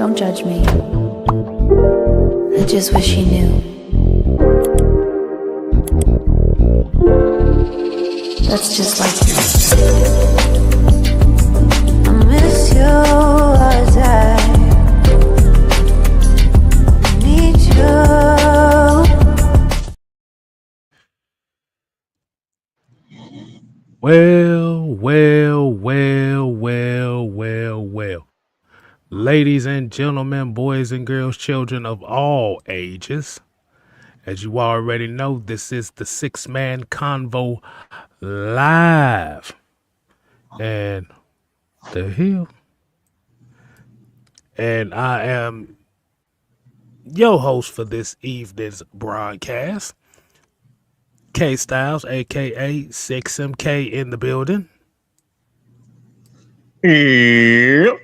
Don't judge me. I just wish you knew. That's just like you. I miss you as I need you. Well. Ladies and gentlemen, boys and girls, children of all ages, as you already know, this is the Six-Man Convo live. And the hell? And I am your host for this evening's broadcast, K Styles, aka 6MK in the building. Yep.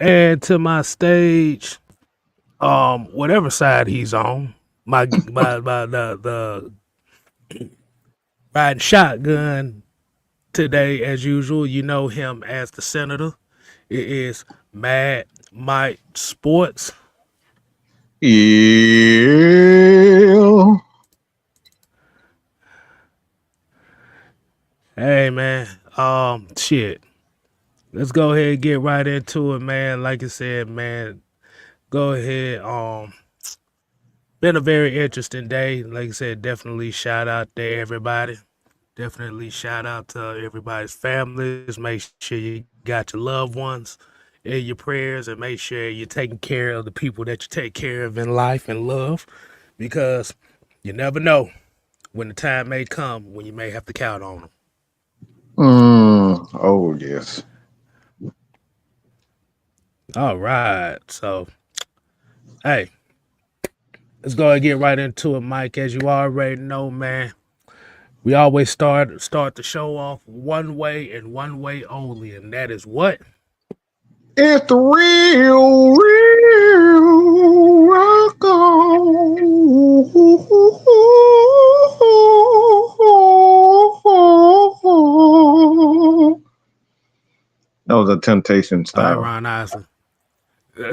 And to my stage, whatever side he's on, the riding shotgun today, as usual. You know him as the senator. It is Mad Mike Sports. Yeah. Hey man, shit. Let's go ahead and get right into it, man. Like I said, man, go ahead. Been a very interesting day. Like I said, definitely shout out to everybody. Definitely shout out to everybody's families. Make sure you got your loved ones in your prayers, and make sure you're taking care of the people that you take care of in life and love, because you never know when the time may come when you may have to count on them. Oh, yes. All right. So, hey, let's go and get right into it, Mike. As you already know, man, we always start the show off one way and one way only, and that is what? It's the real rock on. That was a Temptation style. Ron Isley.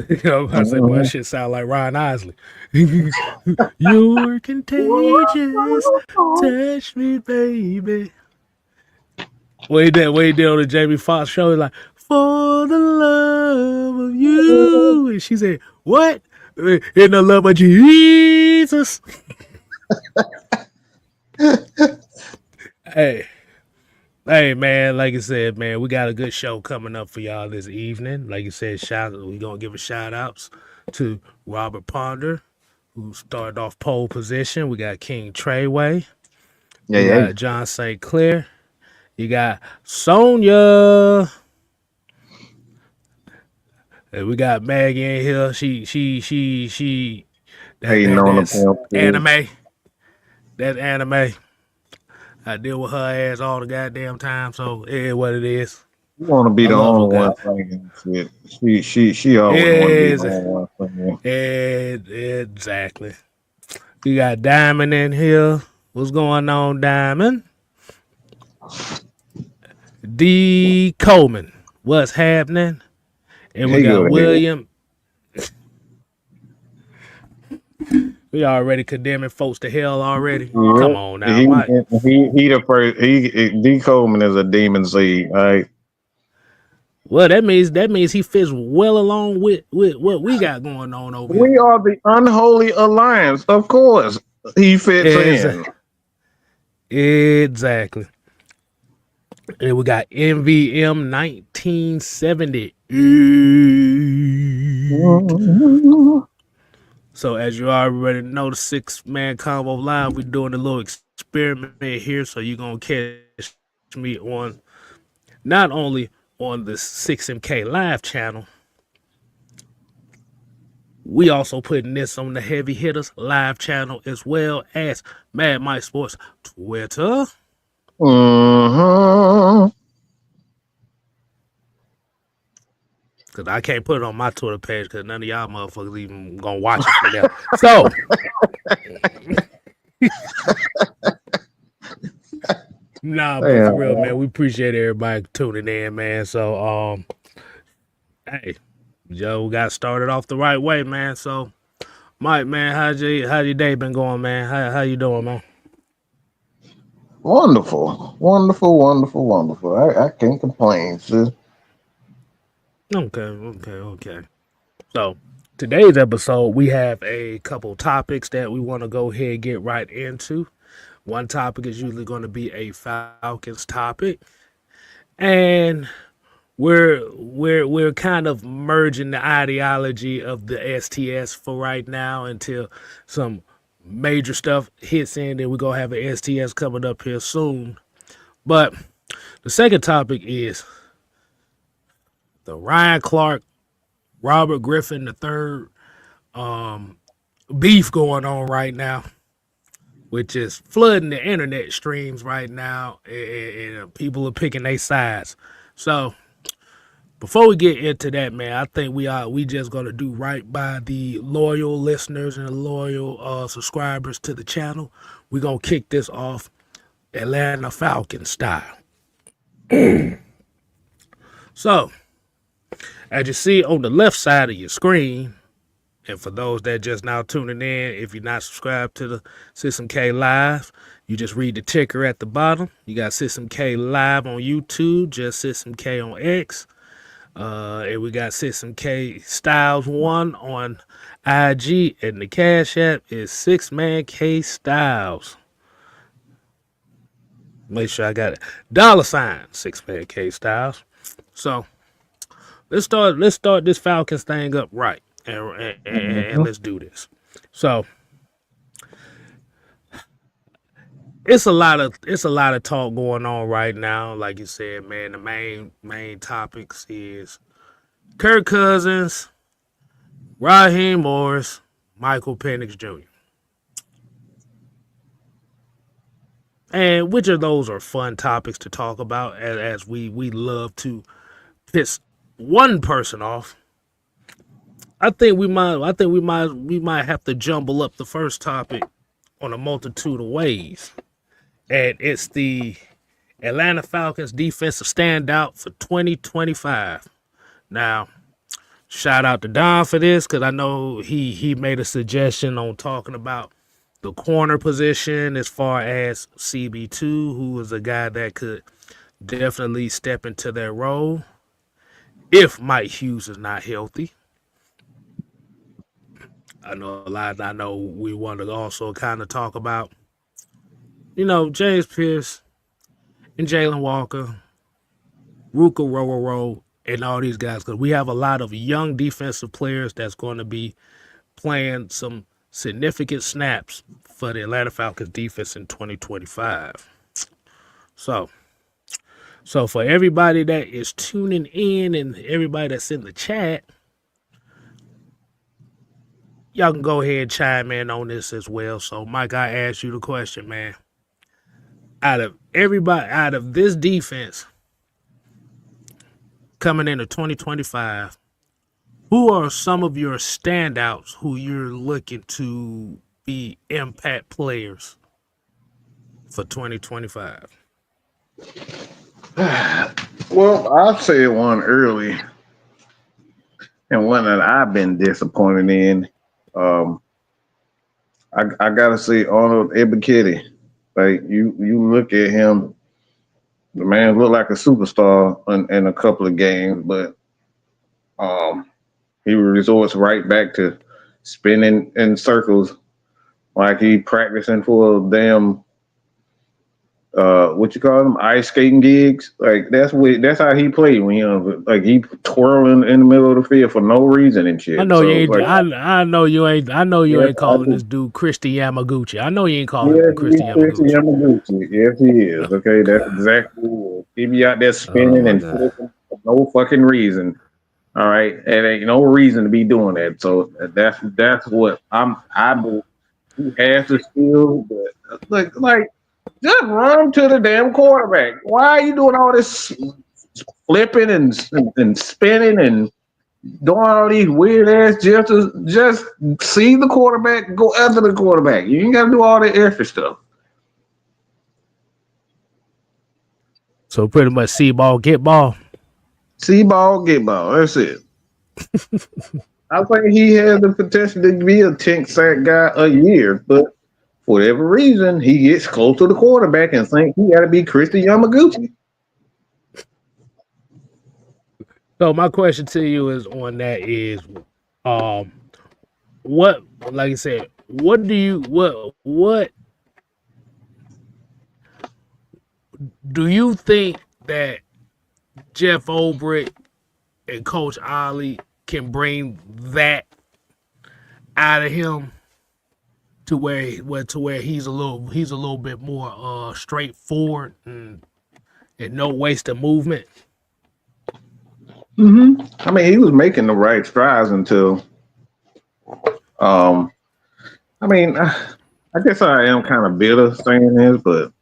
You know, I said, boy, that shit sound like Ron Isley. You're contagious, touch me, baby. What he did on the Jamie Foxx show, he's like, for the love of you. And she said, what? In the love of Jesus. Hey, man, like I said, man, we got a good show coming up for y'all this evening. Like I said, we're going to give a shout outs to Robert Ponder, who started off pole position. We got King Treyway. We got John St. Clair. You got Sonia. And we got Maggie in here. She. That's anime. That anime. I deal with her ass all the goddamn time, so it is what it is. You want to be the only one singing shit. She always want to be the only one singing. Exactly. We got Diamond in here. What's going on, Diamond? D. Coleman. What's happening? And we got William. We already condemning folks to hell already. Yeah. Come on now, Mike. He the first. D. Coleman is a demon seed, right? Well, that means he fits well along with what we got going on over here. We are the unholy alliance, of course. He fits in. Exactly. And we got MVM 1970. So as you already know, the Six-Man Combo Live, we're doing a little experiment here. So you're going to catch me on not only on the 6MK Live channel, we also putting this on the Heavy Hitters Live channel, as well as Mad Mike Sports Twitter. Because I can't put it on my Twitter page because none of y'all motherfuckers even gonna watch it for that. So Nah, but Damn, for real, man. man, we appreciate everybody tuning in, man. So, hey, Joe got started off the right way, man. So, Mike, man, how's your day been going, man? How you doing, man? Wonderful, wonderful, wonderful, wonderful. I can't complain, sis. Okay. So, today's episode, we have a couple topics that we want to go ahead and get right into. One topic is usually going to be a Falcons topic, and we're kind of merging the ideology of the STS for right now until some major stuff hits in. Then we're gonna have an STS coming up here soon. But the second topic is the Ryan Clark, Robert Griffin III beef going on right now, which is flooding the internet streams right now, and people are picking their sides. So before we get into that, man, I think we just gonna do right by the loyal listeners and the loyal subscribers to the channel. We gonna kick this off Atlanta Falcons style. So, as you see on the left side of your screen, and for those that just now tuning in, if you're not subscribed to the System K Live, you just read the ticker at the bottom. You got System K Live on YouTube, just System K on X. And we got System K Styles 1 on IG, and the Cash App is 6Man K Styles. Make sure I got it. $ 6Man K Styles. So let's start this Falcons thing up right, and let's do this. So it's a lot of talk going on right now. Like you said, man, the main topics is Kirk Cousins, Raheem Morris, Michael Penix Jr. And which of those are fun topics to talk about, as we love to piss one person off. I think we might have to jumble up the first topic on a multitude of ways. And it's the Atlanta Falcons defensive standout for 2025. Now, shout out to Don for this, because I know he made a suggestion on talking about the corner position as far as CB2, who is a guy that could definitely step into that role if Mike Hughes is not healthy. I know we want to also kind of talk about, James Pierce and Jalen Walker, Ruka Roro, and all these guys, because we have a lot of young defensive players that's going to be playing some significant snaps for the Atlanta Falcons defense in 2025. So for everybody that is tuning in and everybody that's in the chat, y'all can go ahead and chime in on this as well. So, Mike, I asked you the question, man. Out of this defense coming into 2025, who are some of your standouts who you're looking to be impact players for 2025? Well, I said one early, and one that I've been disappointed in. I gotta say Arnold Ebiketie. Like you look at him, the man looked like a superstar in a couple of games, but he resorts right back to spinning in circles like he practicing for a damn what you call them, ice skating gigs. Like that's how he played when like he twirling in the middle of the field for no reason and shit. I know you ain't. Like, I know you ain't. I know you yes, ain't calling this dude Christy Yamaguchi. I know you ain't calling yes, him Christy he's Christy Yamaguchi. Yamaguchi. Yes, he is. Oh, Okay, that's God. exactly what he be out there Oh spinning my and God. flipping for no fucking reason. All right, it ain't no reason to be doing that. So that's what I believe. He has the skill, but like just run to the damn quarterback. Why are you doing all this flipping and spinning and doing all these weird ass just see the quarterback, go after the quarterback. You ain't got to do all that extra stuff. So pretty much see ball, get ball. See ball, get ball. That's it. I think he has the potential to be a 10 sack guy a year, but for whatever reason, he gets close to the quarterback and think he got to be Christy Yamaguchi. So my question to you is on that is, um, what like I said, what do you think that Jeff Ulbrich and Coach Ollie can bring that out of him to where he's a little bit more straightforward and no wasted movement? I mean, he was making the right strides until, um, I mean, I guess I am kind of bitter saying this, but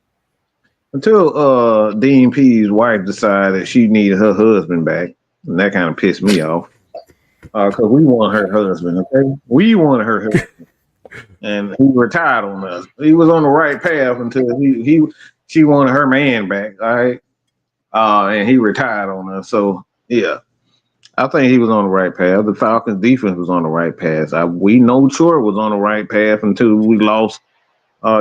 until Dean P's wife decided she needed her husband back, and that kind of pissed me off. Because we want her husband, okay? We wanted her husband, and he retired on us. He was on the right path until she wanted her man back, all right? And he retired on us. So yeah, I think he was on the right path. The Falcons defense was on the right path. We know Troy was on the right path until we lost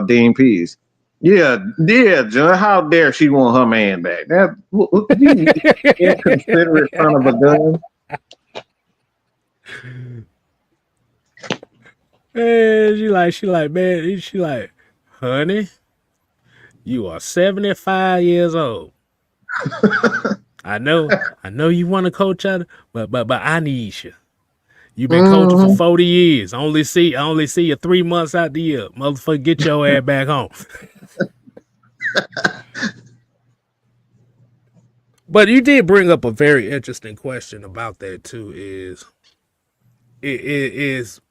Dean Pease. Yeah, John. How dare she want her man back? That you inconsiderate son of a gun. And she like, honey, you are 75 years old. I know you want to coach out, but I need you. You've been coaching for 40 years. I only see you 3 months out the year. Motherfucker, get your ass back home. But you did bring up a very interesting question about that too. Is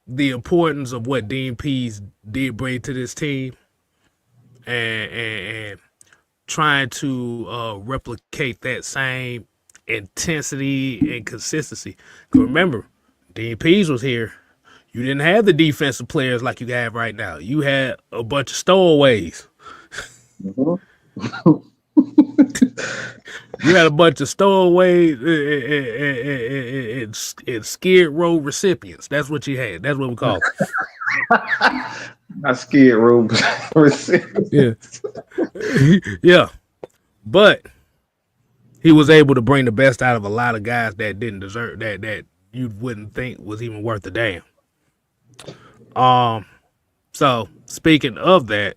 the importance of what Dean Pease did bring to this team, and trying to replicate that same intensity and consistency. Because remember, Dean Pease was here. You didn't have the defensive players like you have right now. You had a bunch of stowaways. You had a bunch of stowaways and skid row recipients. That's what you had. That's what we call them. Not skid row recipients. Yeah. Yeah. But he was able to bring the best out of a lot of guys that didn't deserve that you wouldn't think was even worth a damn. So speaking of that,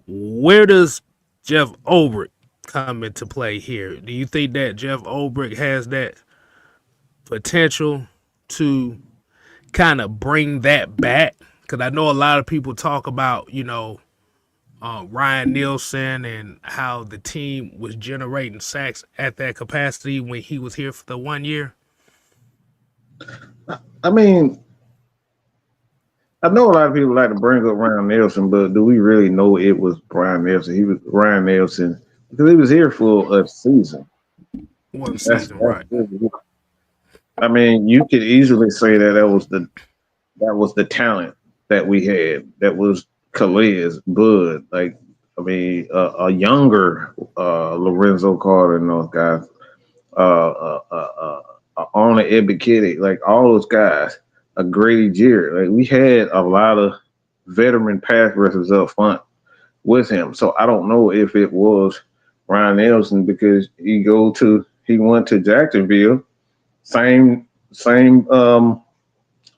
where does Jeff Ulbrich come into play here? Do you think that Jeff Ulbrich has that potential to kind of bring that back? Because I know a lot of people talk about, Ryan Nielsen and how the team was generating sacks at that capacity when he was here for the 1 year. I mean, I know a lot of people like to bring up Ryan Nielsen, but do we really know it was Ryan Nielsen? He was Ryan Nielsen because he was here for a season. One season, right? I mean, you could easily say that was the talent that we had. That was Calais, Bud, a younger Lorenzo Carter and those guys, Arnold Ebiketie, like all those guys, a Grady Jarrett. Like we had a lot of veteran pass rushers up front with him. So I don't know if it was Ryan Nelson because he went to Jacksonville, same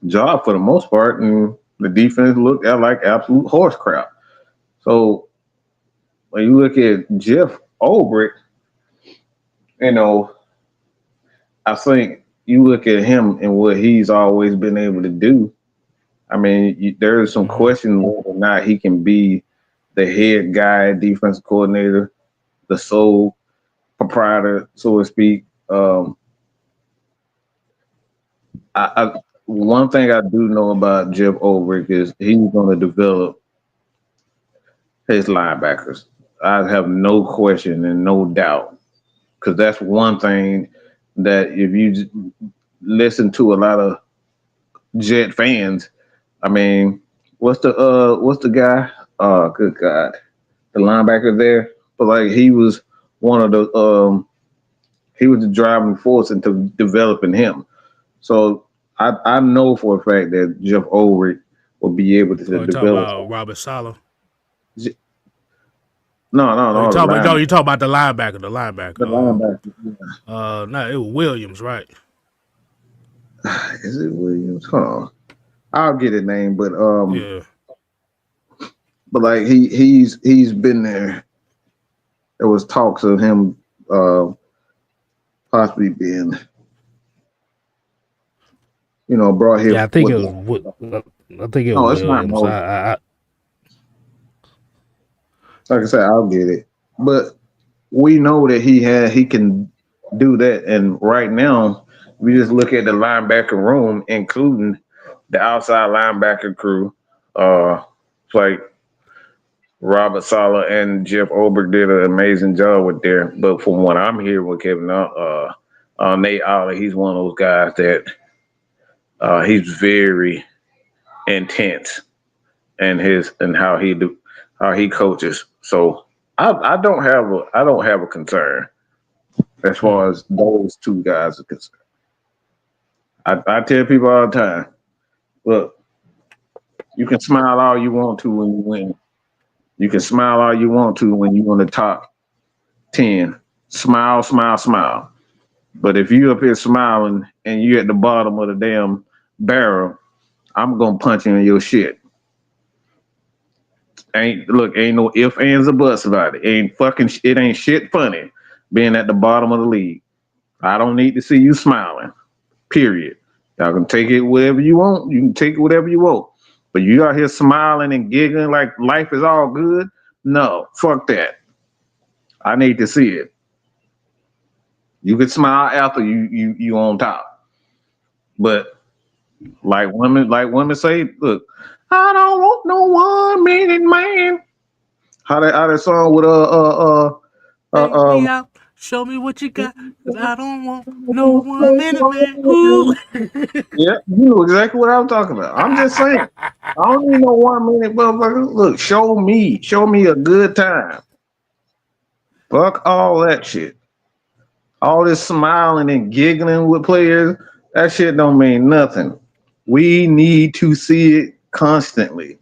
job for the most part, and the defense looked like absolute horse crap. So when you look at Jeff Ulbrich, I think you look at him and what he's always been able to do. I mean, there is some question whether or not he can be the head guy, defensive coordinator, the sole proprietor, so to speak. One thing I do know about Jeff Ulbrich is he's going to develop his linebackers. I have no question and no doubt, because that's one thing that if you listen to a lot of Jet fans, I mean, what's the guy? Good God, the linebacker there. But like he was one of the he was the driving force into developing him. So I know for a fact that Jeff Ulrich will be able to Oh, you talking develop. about Robert Sala? No, no, Oh, you no, talking about you talking about the linebacker? The linebacker. the linebacker. No, it was Williams, right? Is it Williams? Hold on, I'll get his name, Yeah. but like he's been there. There was talks of him possibly being, brought Yeah, here I think with. it was. I think it No, was it's not Williams. Mo. Like I said, I'll get it. But we know that he can do that. And right now, we just look at the linebacker room, including the outside linebacker crew. It's like Robert Sala and Jeff Oberg did an amazing job with there. But from what I'm hearing with Kevin, Nate Ollie, he's one of those guys that he's very intense and how he coaches. So I don't have a concern as far as those two guys are concerned. I tell people all the time, look, you can smile all you want to when you win. You can smile all you want to when you in the top 10. Smile, smile, smile. But if you up here smiling and you at the bottom of the damn barrel, I'm gonna punch you in your shit. Ain't no ifs, ands, or buts about it. It ain't shit funny being at the bottom of the league. I don't need to see you smiling. Period. Y'all can take it whatever you want. You can take it whatever you want. But you out here smiling and giggling like life is all good. No, fuck that. I need to see it. You can smile after you on top. But like women say, look, I don't want no 1 minute man. How that song with Take me um out. Show me what you got. Cause I don't want no 1 minute, man. Ooh. yeah, you know exactly what I'm talking about. I'm just saying. I don't need no 1 minute motherfucker. Look, show me a good time. Fuck all that shit. All this smiling and giggling with players, that shit don't mean nothing. We need to see it constantly.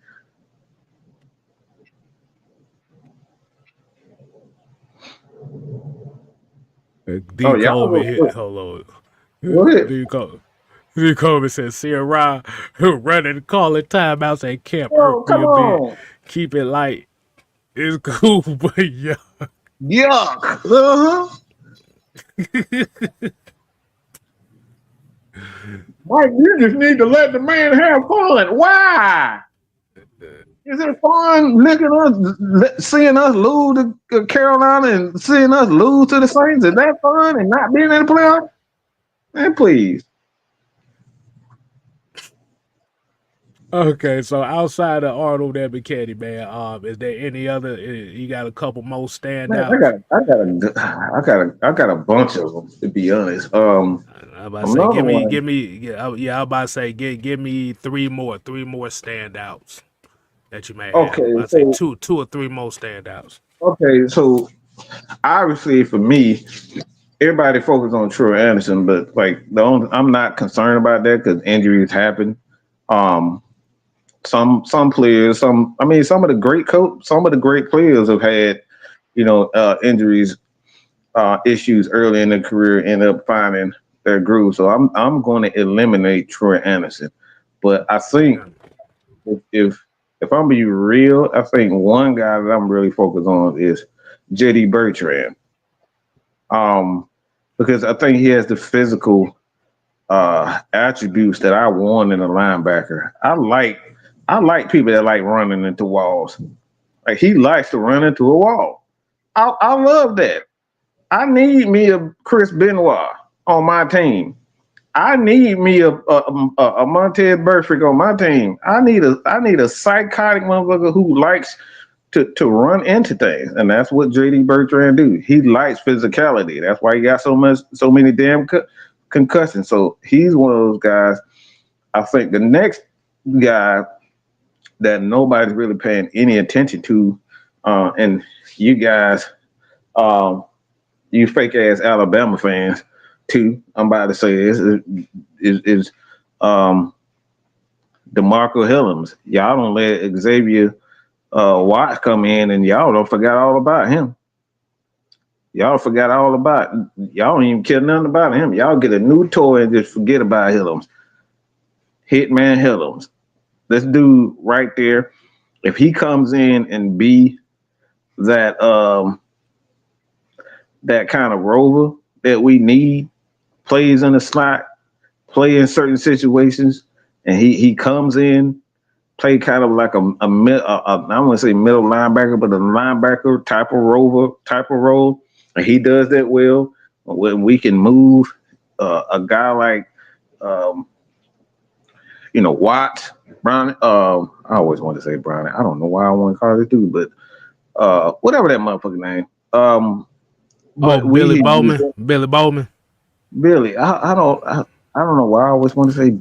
Oh, D. Coleman y'all hit. Hold go on. ahead. D. Coleman said, Sierra running, calling timeouts at camp hurt Yo, me come a bit. on. Keep it light. It's cool, but yeah. Yuck. Uh-huh. Mike, you just need to let the man have fun. Why? Is it fun seeing us lose to Carolina and seeing us lose to the Saints? Is that fun and not being in the playoffs? Man, please. Okay, so outside of Arnold and McKinney, man, is there any other? You got a couple more Man, standouts? I got a bunch of them to be honest. I'm about to say, Another one. I'm about to say, give me three more standouts that you may have. I'm Okay, about to say so two or three more standouts. so obviously for me, everybody focus on Troy Anderson, but like I'm not concerned about that because injuries happen. Um, some players, some of the some of the great players have had injuries, issues early in their career, end up finding their groove. So I'm going to eliminate Troy Anderson, but I think Okay. if I'm being real, I think one guy that I'm really focused on is JD Bertrand. Um, because I think he has the physical attributes that I want in a linebacker. I like people that like running into walls. Like he likes to run into a wall. I love that. I need me a Chris Benoit on my team. I need me a Montez Burfict on my team. I need a psychotic motherfucker who likes to run into things, and that's what JD Bertrand do. He likes physicality. That's why he got so many damn concussions. So he's one of those guys. I think the next guy that nobody's really paying any attention to, and you guys you fake ass Alabama fans too. I'm about to say this is um DeMarco Hillams. Y'all don't let Xavier Watts come in, and y'all don't forgot all about him. Y'all forgot all about. Y'all don't even care nothing about him. Y'all get a new toy and just forget about Hillams. Hitman Hillams. This dude right there. If he comes in and be that that kind of rover that we need, plays in the slot, play in certain situations, and he comes in, play kind of like a I want to say middle linebacker, but a linebacker type of rover type of role, and he does that well. When we can move a guy like um, Watts, Brown. I always want to say Brown. I don't know why I want to call this dude, but whatever that motherfucker name. Oh, But we Billy Bowman. Billy. I don't know why I always want to say,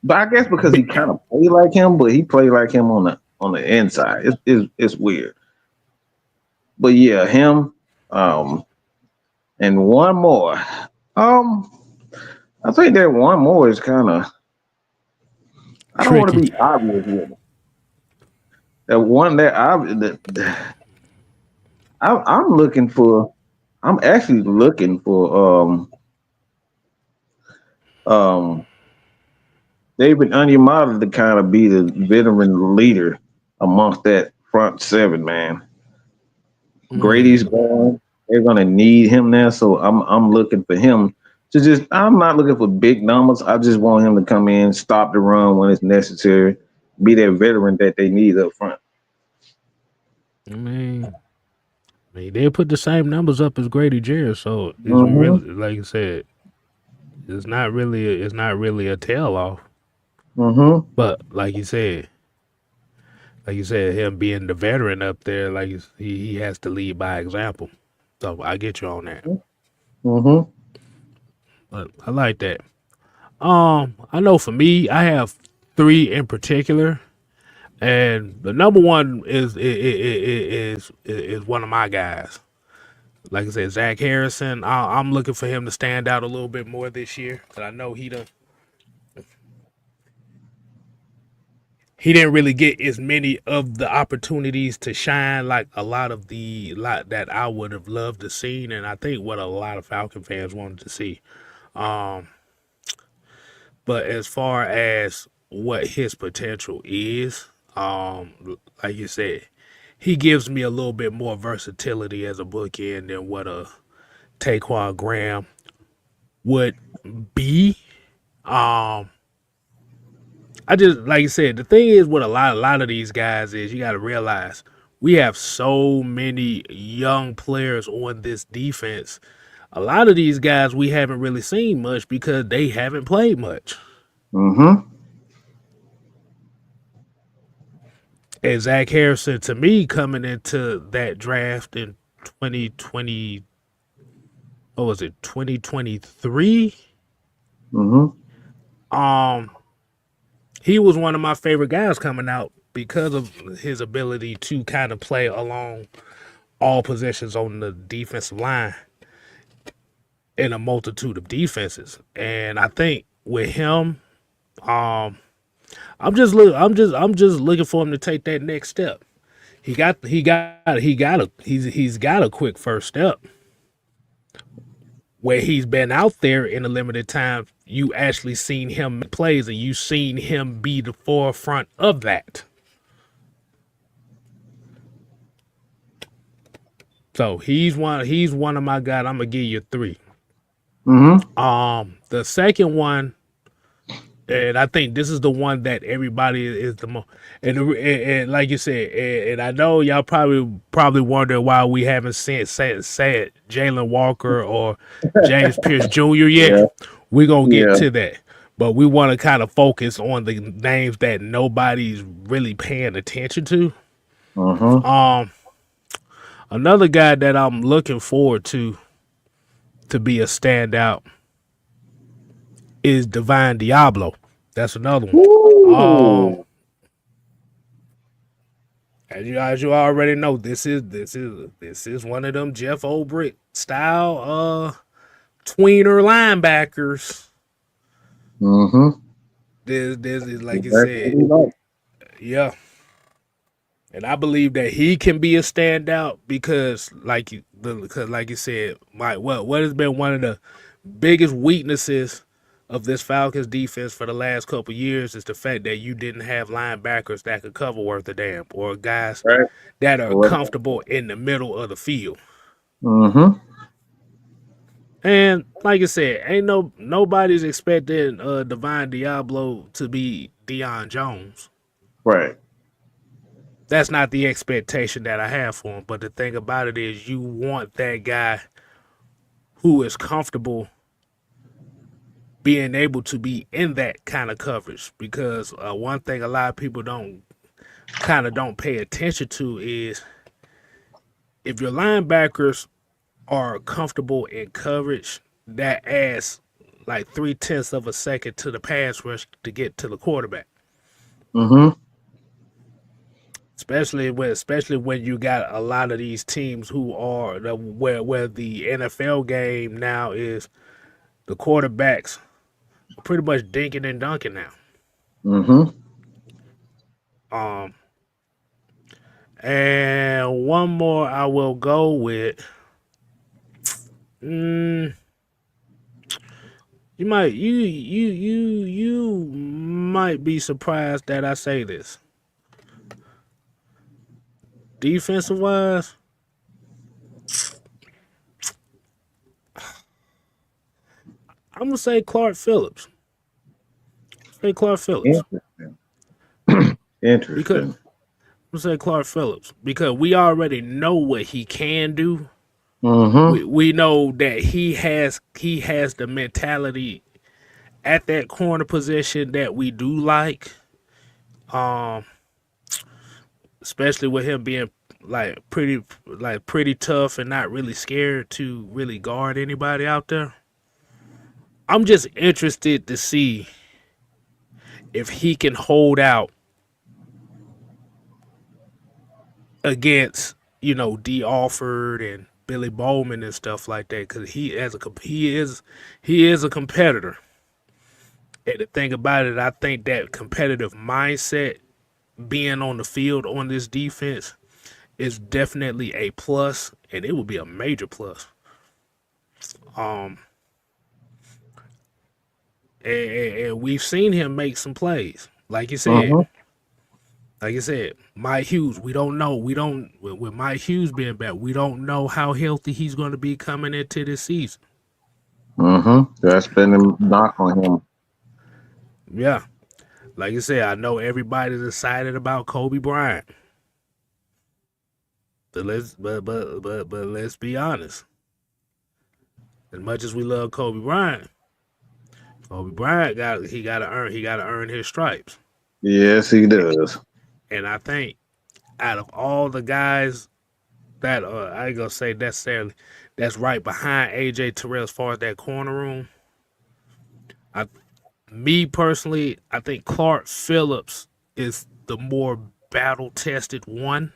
but I guess because he kind of played like him, but he played like him on the inside. It's weird. But yeah, him. And one more. I think that one more is kind of. I don't want to Tricky. be obvious with it. That one that I'm looking for. I'm actually looking for um David Onyemata to kind of be the veteran leader amongst that front seven, man. Grady's Mm. gone. They're gonna need him there, so I'm looking for him to just. I'm not looking for big numbers. I just want him to come in, stop the run when it's necessary, be that veteran that they need up front. They put the same numbers up as Grady Jarrett, so it's Mm-hmm. really like I said, it's not really a tell off. Mm-hmm. But like you said, him being the veteran up there, like he has to lead by example. So I get you on that. Mm-hmm. But I like that. I know for me, I have three in particular, and the number one is one of my guys. Like I said, Zach Harrison. I'm looking for him to stand out a little bit more this year because I know he didn't really get as many of the opportunities to shine like a lot of the lot that I would have loved to see, and I think what a lot of Falcon fans wanted to see. Um, but as far as what his potential is, like you said, he gives me a little bit more versatility as a bookend than what a Taquan Graham would be. Um, I just like you said, the thing is with a lot of these guys is you got to realize we have so many young players on this defense. A lot of these guys we haven't really seen much because they haven't played much. Mm-hmm. And Zach Harrison, to me, coming into that draft in 2020, what was it, 2023? Mm-hmm. Um, he was one of my favorite guys coming out because of his ability to kind of play along all positions on the defensive line in a multitude of defenses. And I think with him, um, I'm just looking for him to take that next step. He's got a quick first step where he's been out there in a limited time. You actually seen him make plays and you seen him be the forefront of that. So he's one of my guys. I'm gonna give you three. Mm-hmm. The second one, and I think this is the one that everybody is the most. And like you said, and I know y'all probably wonder why we haven't said Jalen Walker or James Pierce Jr. yet. Yeah. We're gonna get Yeah. to that, but we want to kind of focus on the names that nobody's really paying attention to. Mm-hmm. Um, Another guy that I'm looking forward to be a standout is Divine Diablo. That's another one. Um, Ooh. as you already know, this is one of them Jeff Ulbrich style tweener linebackers. Mm-hmm. This is like you Exactly said, what we like. yeah. And I believe that he can be a standout because, like you said, what has been one of the biggest weaknesses of this Falcons defense for the last couple years is the fact that you didn't have linebackers that could cover worth a damn, or guys Right. that are Correct. comfortable in the middle of the field. Mm-hmm. And like I said, ain't nobody's expecting Divine Diablo to be Deion Jones. Right. That's not the expectation that I have for him. But the thing about it is, you want that guy who is comfortable being able to be in that kind of coverage. Because one thing a lot of people don't pay attention to is if your linebackers are comfortable in coverage, that adds like 3/10 of a second to the pass rush to get to the quarterback. Mm-hmm. Especially when you got a lot of these teams who are where the NFL game now is the quarterbacks are pretty much dinking and dunking now. Mm-hmm. Um, and one more I will go with. Mm, you might be surprised that I say this. Defensive wise, I'm gonna say Clark Phillips. Say Clark Phillips Interesting. because Interesting. I'm gonna say Clark Phillips because we already know what he can do. We Mm-hmm. we know that he has the mentality at that corner position that we do like. Um, especially with him being pretty tough and not really scared to really guard anybody out there. I'm just interested to see if he can hold out against D. Alford and Billy Bowman and stuff like that because he is a competitor. And the thing about it, I think that competitive mindset being on the field on this defense is definitely a plus, and it would be a major plus. Um, and we've seen him make some plays, Mm-hmm. like you said, Mike Hughes. We don't know. We don't with Mike Hughes being back. We don't know how healthy he's going to be coming into this season. Mm-hmm. That's been a knock on him. Yeah, like you said, I know everybody's excited about Kobe Bryant, but let's be honest. As much as we love Kobe Bryant got to earn his stripes. Yes, he does. And I think out of all the guys that I ain't gonna say necessarily that's right behind AJ Terrell as far as that corner room, I me personally, I think Clark Phillips is the more battle tested one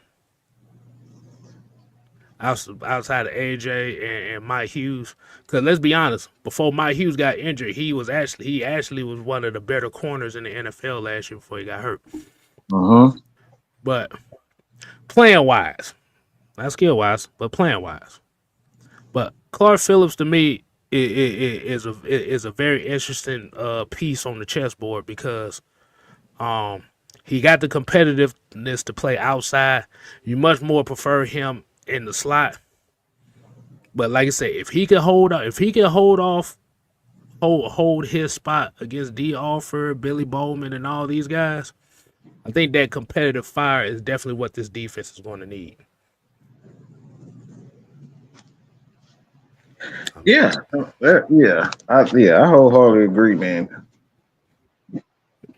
outside of AJ and Mike Hughes. Because let's be honest, before Mike Hughes got injured, he actually was one of the better corners in the NFL last year before he got hurt. Mm-hmm. But playing wise, not skill wise, but playing wise. But Clark Phillips to me is a very interesting piece on the chessboard because um he got the competitiveness to play outside. You much more prefer him in the slot. But like I said, if he can hold his spot against D. Alford, Billy Bowman, and all these guys, I think that competitive fire is definitely what this defense is going to need. Yeah. Yeah. I wholeheartedly agree, man.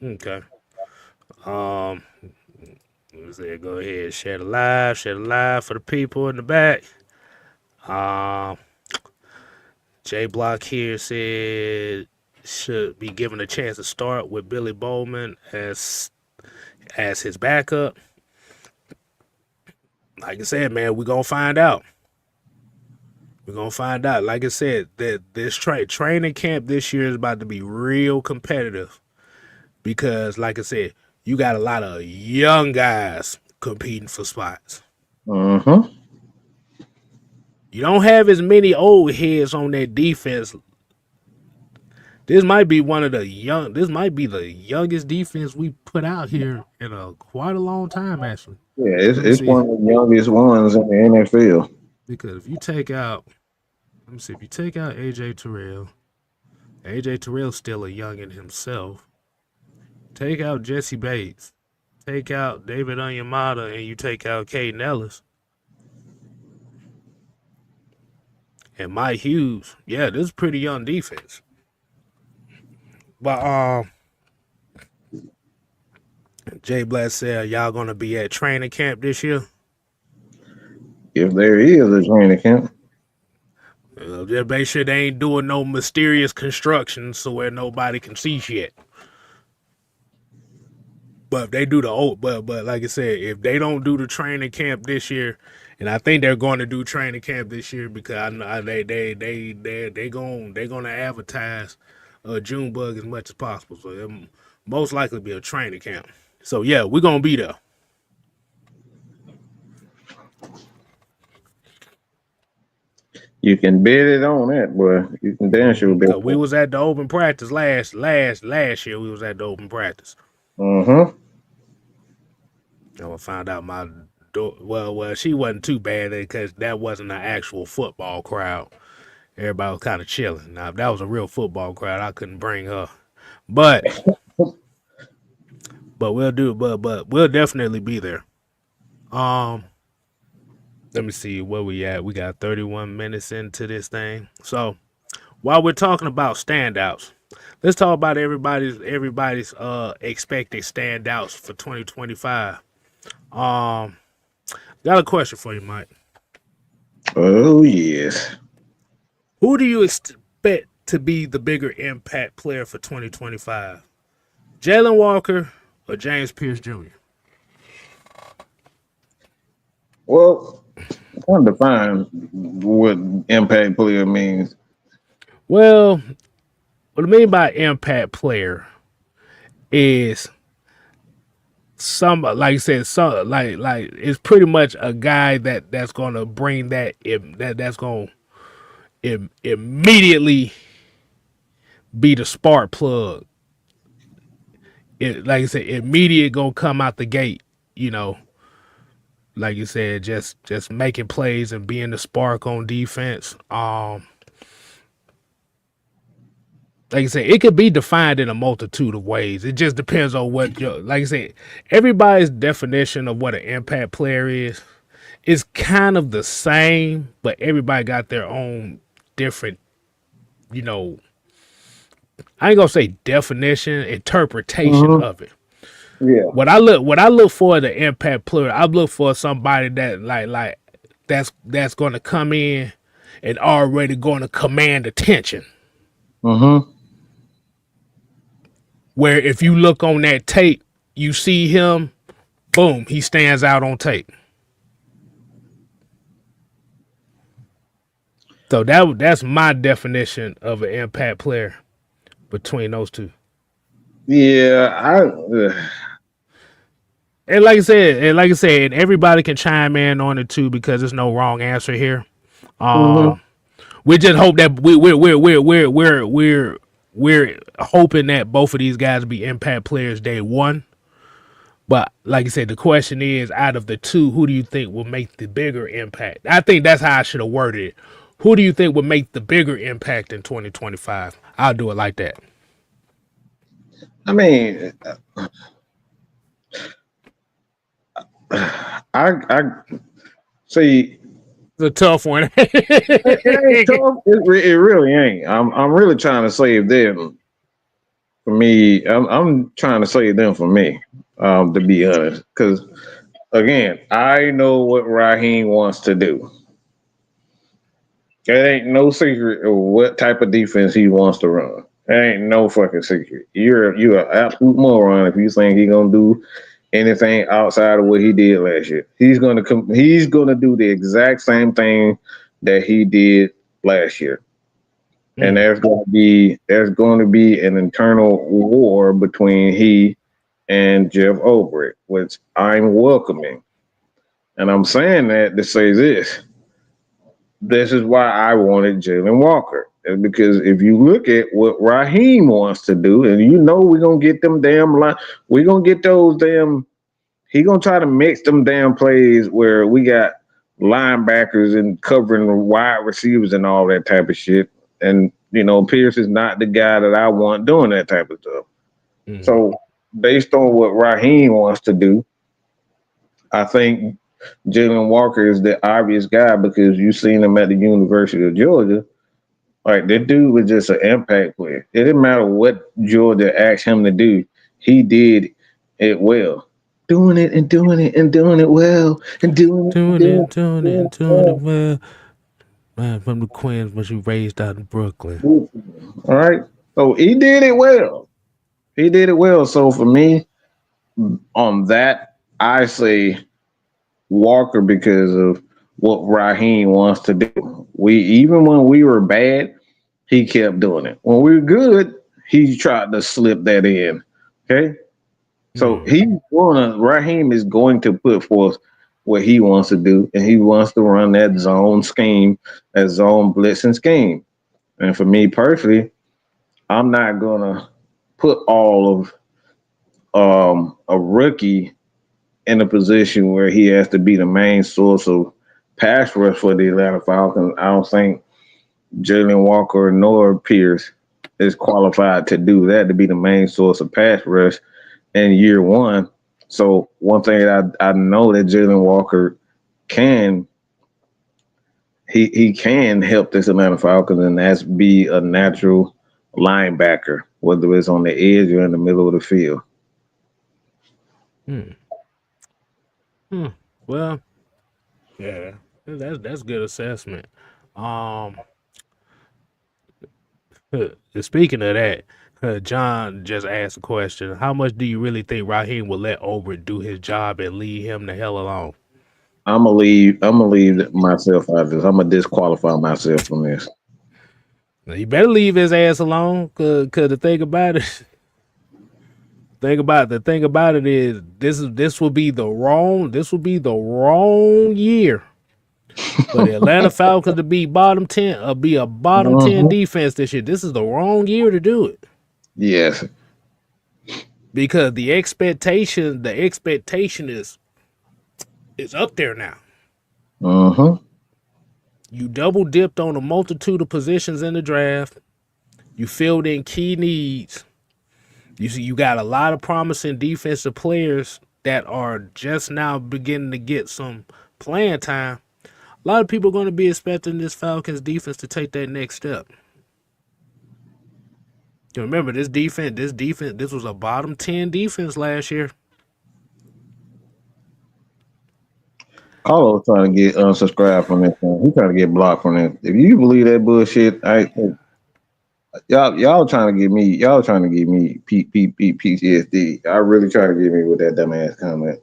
Okay. Um, let's see, go ahead, share the live for the people in the back. Um, J Block here said should be given a chance to start with Billy Bowman as his backup. like I said, man, we're gonna find out. We're gonna find out. Like I said, that this training camp this year is about to be real competitive because, like I said, you got a lot of young guys competing for spots. Mm-hmm. You don't have as many old heads on that defense. This might be one of the young. This might be the youngest defense we put out here in a quite a long time, actually. Yeah, Let me it's see. one of the youngest ones in the NFL. Because if you take out, let me see, if you take out AJ Terrell's still a youngin himself. Take out Jesse Bates, take out David Onyemata, and you take out Caden Ellis and Mike Hughes. Yeah, this is pretty young defense. But Jay Black said, y'all gonna be at training camp this year? If there is a training camp. Just make sure they ain't doing no mysterious construction so where nobody can see shit. But if they do the old, but like I said, if they don't do the training camp this year, and I think they're going to do training camp this year because I know they gonna advertise Junebug as much as possible. So it'll most likely be a training camp. So yeah, we're gonna be there. You can bet it on that, boy. You can damn sure bet. We was at the open practice last year. We was at the open practice. Mm-hmm. I found out my well, she wasn't too bad because that wasn't an actual football crowd. Everybody was kind of chilling. Now, if that was a real football crowd, I couldn't bring her. But we'll do. But we'll definitely be there. Let me see where we at. We got 31 minutes into this thing. So while we're talking about standouts, let's talk about everybody's expected standouts for 2025. Got a question for you, Mike. Oh yes. Who do you expect to be the bigger impact player for 2025? Jalen Walker or James Pierce Jr.? Well, I'm define what impact player means. Well, what I mean by impact player is some, like I said, some like it's pretty much a guy that's gonna bring that's gonna immediately be the spark plug. It, like I said, immediate gonna come out the gate. You know, like you said, just making plays and being the spark on defense. Like I said, it could be defined in a multitude of ways. It just depends on what like I said, everybody's definition of what an impact player is kind of the same, but everybody got their own different, you know, I ain't gonna say definition, interpretation of it. Yeah. What I look for the impact player, I look for somebody that like that's gonna come in and already gonna command attention. Mm-hmm. Where if you look on that tape, you see him, boom, he stands out on tape. So that's my definition of an impact player between those two. Yeah, And like I said, everybody can chime in on it too because there's no wrong answer here. We just hope that we're hoping that both of these guys be impact players day one. But like I said, the question is, out of the two, who do you think will make the bigger impact? I think that's how I should have worded it. Who do you think will make the bigger impact in 2025? I'll do it like that. I mean, I see. It's a tough one. It ain't tough. It really ain't. I'm really trying to save them. For me, I'm trying to save them for me. To be honest, because again, I know what Raheem wants to do. It ain't no secret of what type of defense he wants to run. It ain't no fucking secret. You're an absolute moron if you think he gonna do anything outside of what he did last year. He's gonna come. He's gonna do the exact same thing that he did last year, and Mm. there's going to be an internal war between he and Jeff Obrecht, which I'm welcoming. And I'm saying that to say this. This is why I wanted Jalen Walker. Is because if you look at what Raheem wants to do, and you know we're gonna get them damn we're gonna get those damn. He gonna try to mix them damn plays where we got linebackers and covering the wide receivers and all that type of shit. And Pierce is not the guy that I want doing that type of stuff. Mm. So based on what Raheem wants to do, I think Jalen Walker is the obvious guy because you've seen him at the University of Georgia. Like that dude was just an impact player. It didn't matter what Georgia asked him to do, he did it well. Doing it and doing it and doing it well and doing it and Doing doing it, it, doing it, doing and it doing it well. well. Man, from the Queens, but she raised out in Brooklyn. All right. So he did it well. He did it well. So for me, on that, I say Walker because of what Raheem wants to do. We even when we were bad, he kept doing it. When we were good, he tried to slip that in. Okay. So Mm. Raheem is going to put forth what he wants to do, and he wants to run that zone scheme, that zone blitzing scheme. And for me personally, I'm not gonna put all of a rookie in a position where he has to be the main source of pass rush for the Atlanta Falcons. I don't think Jalen Walker nor Pierce is qualified to do that, to be the main source of pass rush in year one. So one thing that I know that Jalen Walker can he can help this Atlanta Falcons, and that's be a natural linebacker, whether it's on the edge or in the middle of the field. Mm. Mm. Well, yeah, that's good assessment. Um, Speaking of that, John just asked a question. How much do you really think Raheem will let Obert do his job and leave him the hell alone? I'm gonna leave myself out of this. I'm gonna disqualify myself from this. Now, you better leave his ass alone, cause the thing about it, the thing about it is this will be the wrong year for the Atlanta Falcons to be bottom 10 or be a bottom 10 Mhm. defense this year. This is the wrong year to do it Yes. because the expectation is up there now. Hmm. You double dipped on a multitude of positions in the draft. You filled in key needs. You see, you got a lot of promising defensive players that are just now beginning to get some playing time. A lot of people are going to be expecting this Falcons defense to take that next step. You remember this was a bottom 10 defense last year. Carlos trying to get unsubscribed from this thing. He trying to get blocked from it. If you believe that bullshit, y'all trying to give me PTSD. I really trying to get me with that dumbass comment.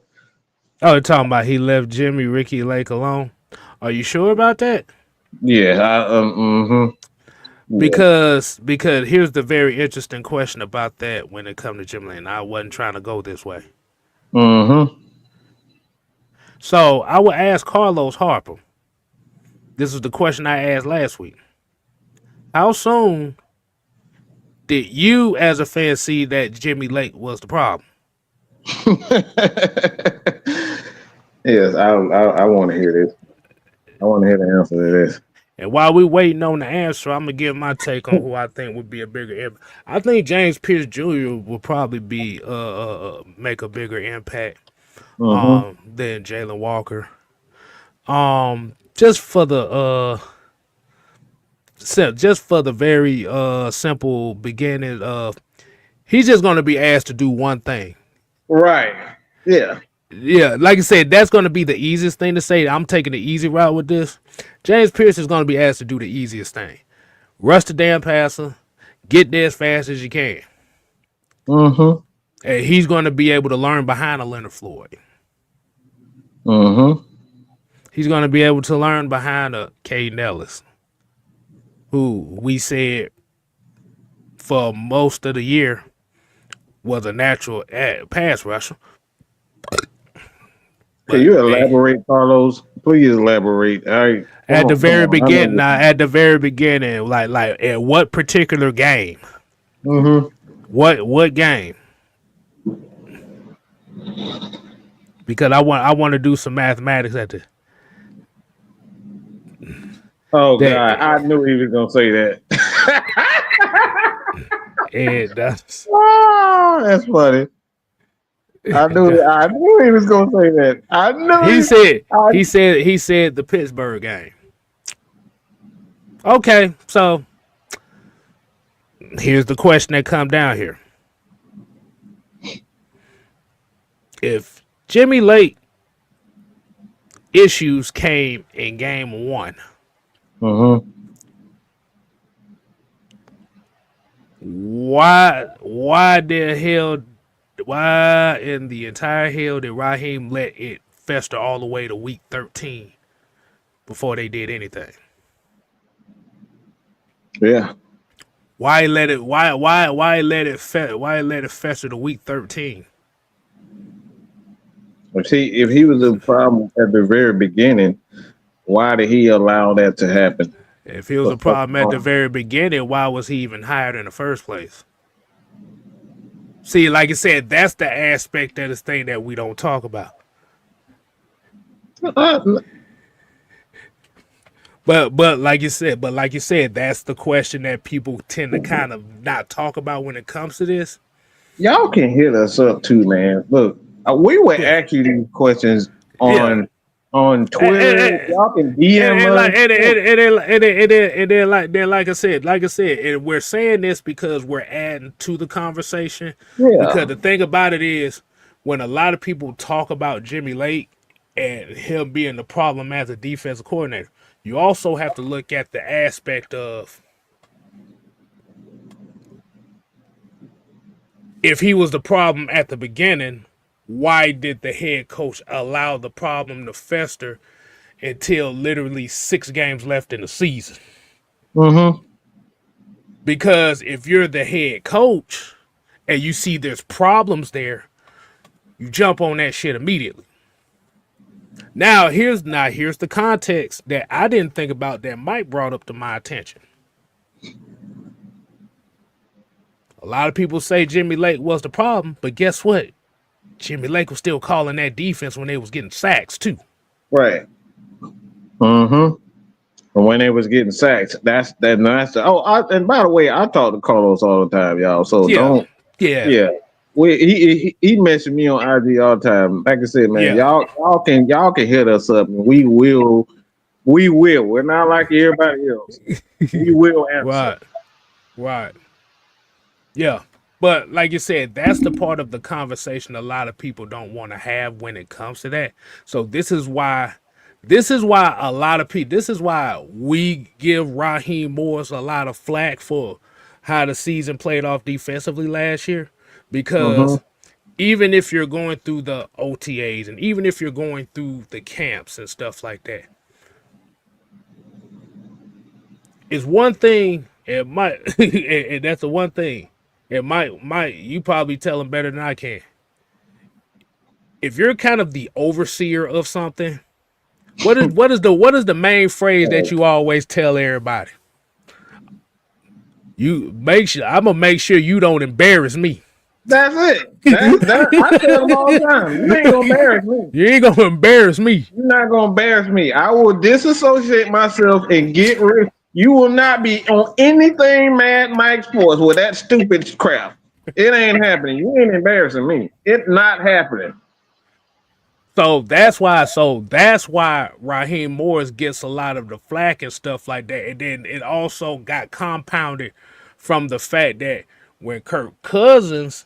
Oh, you're talking about he left Jimmy Ricky Lake alone. Are you sure about that? Yeah, yeah. Because here's the very interesting question about that when it comes to Jim Lane. I wasn't trying to go this way. Mm-hmm. So I would ask Carlos Harper. This is the question I asked last week. How soon did you, as a fan, see that Jimmy Lake was the problem? Yes, I want to hear this. I want to hear the answer to this. And while we waiting on the answer, I'm gonna give my take on who I think would be a bigger impact. I think James Pierce Jr. will probably be make a bigger impact Mm-hmm. than Jalen Walker. Just for the just for the very simple beginning of he's just gonna be asked to do one thing. Right. Yeah. Yeah, like I said, that's going to be the easiest thing to say. I'm taking the easy route with this. James Pierce is going to be asked to do the easiest thing. Rush the damn passer, get there as fast as you can. Mm-hmm. And he's going to be able to learn behind a Leonard Floyd. Mm-hmm. He's going to be able to learn behind a Caden Ellis, who we said for most of the year was a natural pass rusher. Can you elaborate, Carlos? Please elaborate. At the very beginning, like at what particular game? Mm-hmm. What game? Because I want to do some mathematics at the. Oh God, I knew he was gonna say that. And that's funny. I knew he was gonna say that. I knew he said the Pittsburgh game. Okay, so here's the question that come down here. If Jimmy Lake issues came in game 1, why in the entire hell did Raheem let it fester all the way to week 13 before they did anything? Yeah. Why let it fester to week 13? If he was a problem at the very beginning, why did he allow that to happen? If he was a problem at the very beginning, why was he even hired in the first place? See, like I said, that's the aspect of this thing that we don't talk about. But like you said, that's the question that people tend to kind of not talk about when it comes to this. Y'all can hit us up too, man. Look, we would ask you these questions on Twitter. Y'all can DM us. And then like I said, and we're saying this because we're adding to the conversation. Yeah. Because the thing about it is, when a lot of people talk about Jimmy Lake and him being the problem as a defensive coordinator, you also have to look at the aspect of if he was the problem at the beginning, why did the head coach allow the problem to fester until literally 6 games left in the season? Mm-hmm. Because if you're the head coach and you see there's problems there, you jump on that shit immediately. Now here's the context that I didn't think about that Mike brought up to my attention. A lot of people say Jimmy Lake was the problem, but guess what? Jimmy Lake was still calling that defense when they was getting sacks too. Right. Mm-hmm. And when they was getting sacks, that's and by the way, I talk to Carlos all the time, y'all. So don't. He mentioned me on IG all the time. Like I said, man, y'all can hit us up, and we will. We're not like everybody else. We will answer. Right. Yeah. But like you said, that's the part of the conversation a lot of people don't want to have when it comes to that. So this is why a lot of people, this is why we give Raheem Morris a lot of flack for how the season played off defensively last year. Because even if you're going through the OTAs and even if you're going through the camps and stuff like that, it's one thing, it might, and that's the one thing. It might you probably tell him better than I can. If you're kind of the overseer of something, what is the main phrase that you always tell everybody? I'm gonna make sure you don't embarrass me. That's it. I tell them all the time. You ain't gonna embarrass me. You ain't gonna embarrass me. You're not gonna embarrass me. I will disassociate myself and get rid. You will not be on anything Mad Mike Sports with that stupid crap. It ain't happening. You ain't embarrassing me. It's not happening. So that's why Raheem Morris gets a lot of the flack and stuff like that. And then it also got compounded from the fact that when Kirk Cousins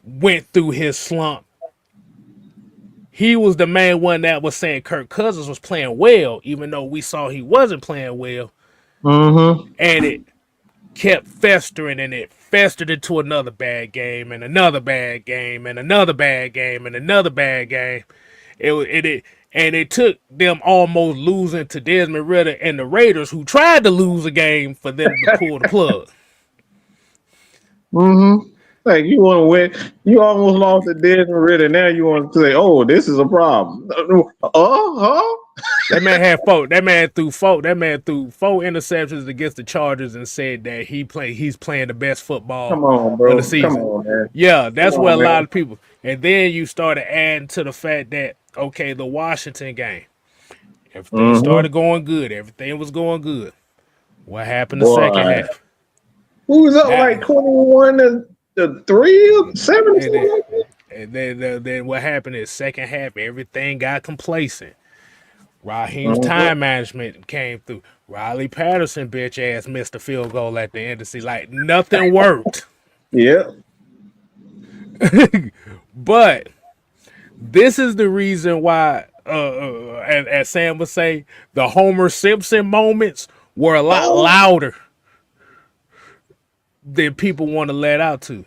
went through his slump, he was the main one that was saying Kirk Cousins was playing well, even though we saw he wasn't playing well. Mm-hmm. And it kept festering and it festered into another bad game and another bad game and another bad game and another bad game. It took them almost losing to Desmond Ritter and the Raiders, who tried to lose a game, for them to pull the plug. Mm-hmm. Like you want to win, you almost lost to Desmond Ritter. Now you want to say, "Oh, this is a problem." That man had four. That man threw four. That man threw 4 interceptions against the Chargers and said that he's playing the best football Come on, bro. of the season. Come on, man. Yeah, that's Come what on, a lot man. of people. And then you started adding to the fact that, okay, the Washington game, everything started going good. Everything was going good. What happened the second half? Who was up like 21 to 3 or 7 or something like that? And then what happened is second half, everything got complacent. Raheem's time management came through. Riley Patterson, bitch ass, missed a field goal at the end of the season. Like, nothing worked. Yeah. But this is the reason why, as Sam would say, the Homer Simpson moments were a lot louder than people want to let out to.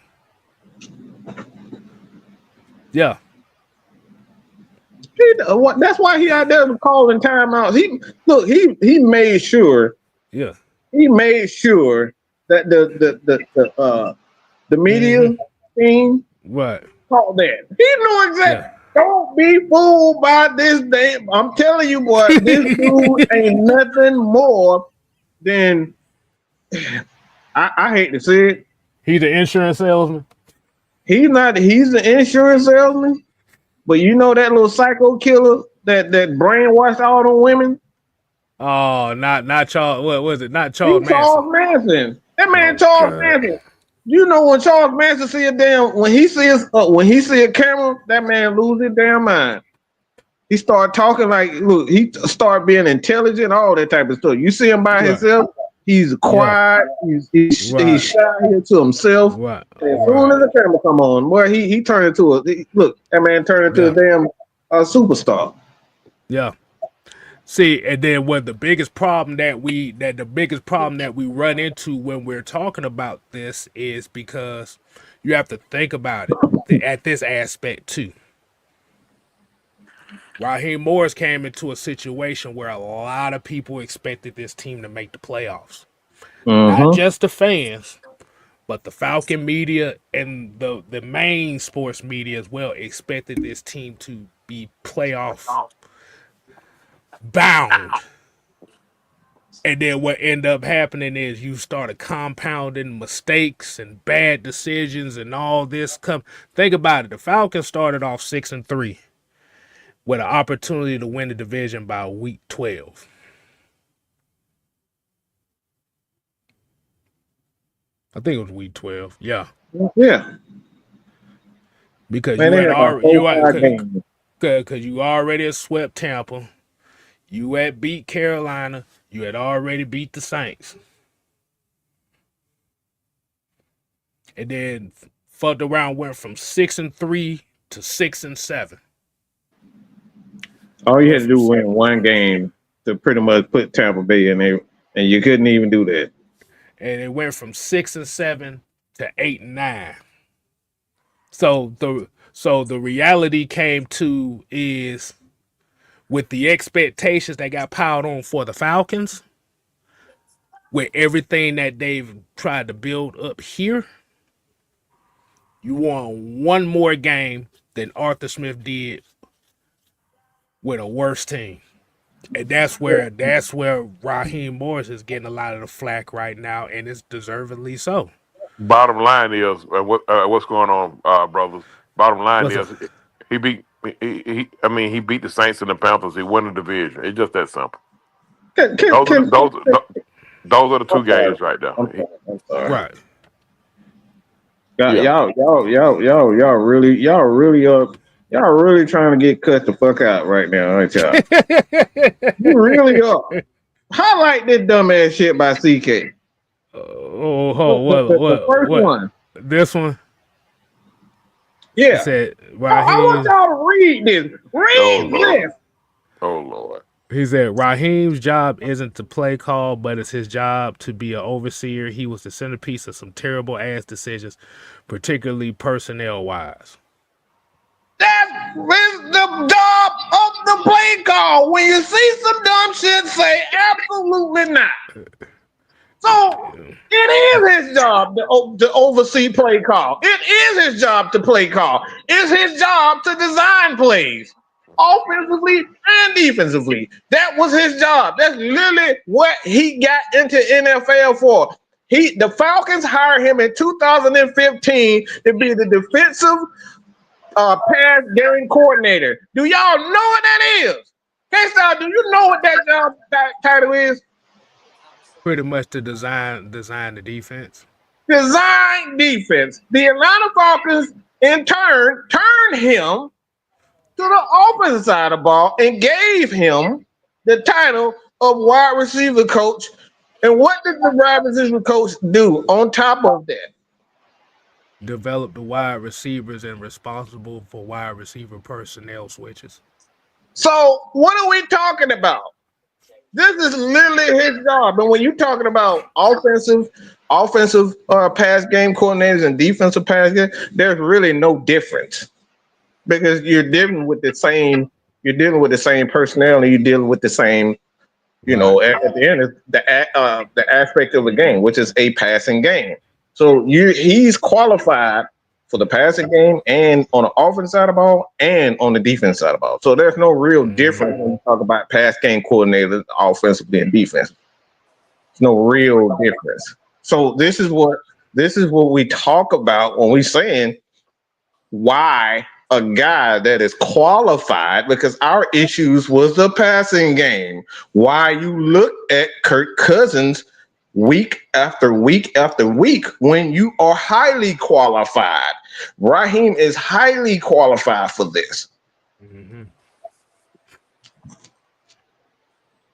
Yeah. That's why he out there calling timeouts. He made sure. Yeah. He made sure that the media team Right. called that. He knew exactly. Yeah. Don't be fooled by this damn. I'm telling you, boy, this dude ain't nothing more than. I hate to say it. He's the insurance salesman. He's not. He's the insurance salesman. But you know that little psycho killer that brainwashed all the women? Oh, not Charles. What was it? Not Charles Manson. Charles Manson. That man, Charles Manson. You know when Charles Manson see a damn when he sees a camera, that man lose his damn mind. He start talking like, look, he start being intelligent, all that type of stuff. You see him by himself, he's quiet, he's shy here to himself. Right. And as soon as the camera come on, boy, he turned into that man turned into a damn superstar. Yeah. See, and then the biggest problem that we run into when we're talking about this is because you have to think about it at this aspect too. Raheem Morris came into a situation where a lot of people expected this team to make the playoffs. Not just the fans, but the Falcon media and the main sports media as well expected this team to be playoff bound. And then what ended up happening is you started compounding mistakes and bad decisions and all this. Think about it. The Falcons started off 6-3 with an opportunity to win the division by week 12. I think it was week 12. Yeah. Yeah. Because Man, you already had swept Tampa. You had beat Carolina. You had already beat the Saints. And then fucked around, went from 6-3 to 6-7. All you had to do was win one game to pretty much put Tampa Bay in there, and you couldn't even do that. And it went from 6-7 to 8-9. So the reality came to is, with the expectations that got piled on for the Falcons, with everything that they've tried to build up here, you won one more game than Arthur Smith did with a worse team. And that's where Raheem Morris is getting a lot of the flack right now, and it's deservedly so. Bottom line is what's going on, brothers. Bottom line is he beat the Saints and the Panthers. He won the division. It's just that simple. Those are the two games right there. I'm sorry. Right. Y'all really trying to get cut the fuck out right now, aren't y'all? You really are. Highlight this dumbass shit by CK. The first one. This one? Yeah. Said, I want y'all to read this. Read this. Oh, Lord. He said Raheem's job isn't to play call, but it's his job to be an overseer. He was the centerpiece of some terrible ass decisions, particularly personnel wise. That is the job of the play call. When you see some dumb shit, say absolutely not. So it is his job to oversee play call. It is his job to play call. It's his job to design plays, offensively and defensively. That was his job. That's literally what he got into NFL for. The Falcons hired him in 2015 to be the defensive pass game coordinator. Do y'all know what that is? K-Star, do you know what that job title is? Pretty much to design the defense. Design defense. The Atlanta Falcons, in turn, turned him to the offensive side of the ball and gave him the title of wide receiver coach. And what did the wide receiver coach do on top of that? Develop the wide receivers and responsible for wide receiver personnel switches. So what are we talking about? This is literally his job. And when you're talking about offensive pass game coordinators and defensive pass game, there's really no difference because you're dealing with the same personnel and you're dealing with the same, at the end of the aspect of the game, which is a passing game. So he's qualified for the passing game and on the offense side of the ball and on the defense side of the ball. So there's no real difference when you talk about pass game coordinators offensively and defense. There's no real difference. So this is what we talk about when we're saying why a guy that is qualified, because our issues was the passing game. Why you look at Kirk Cousins week after week after week when you are highly qualified. Raheem is highly qualified for this. Mm-hmm.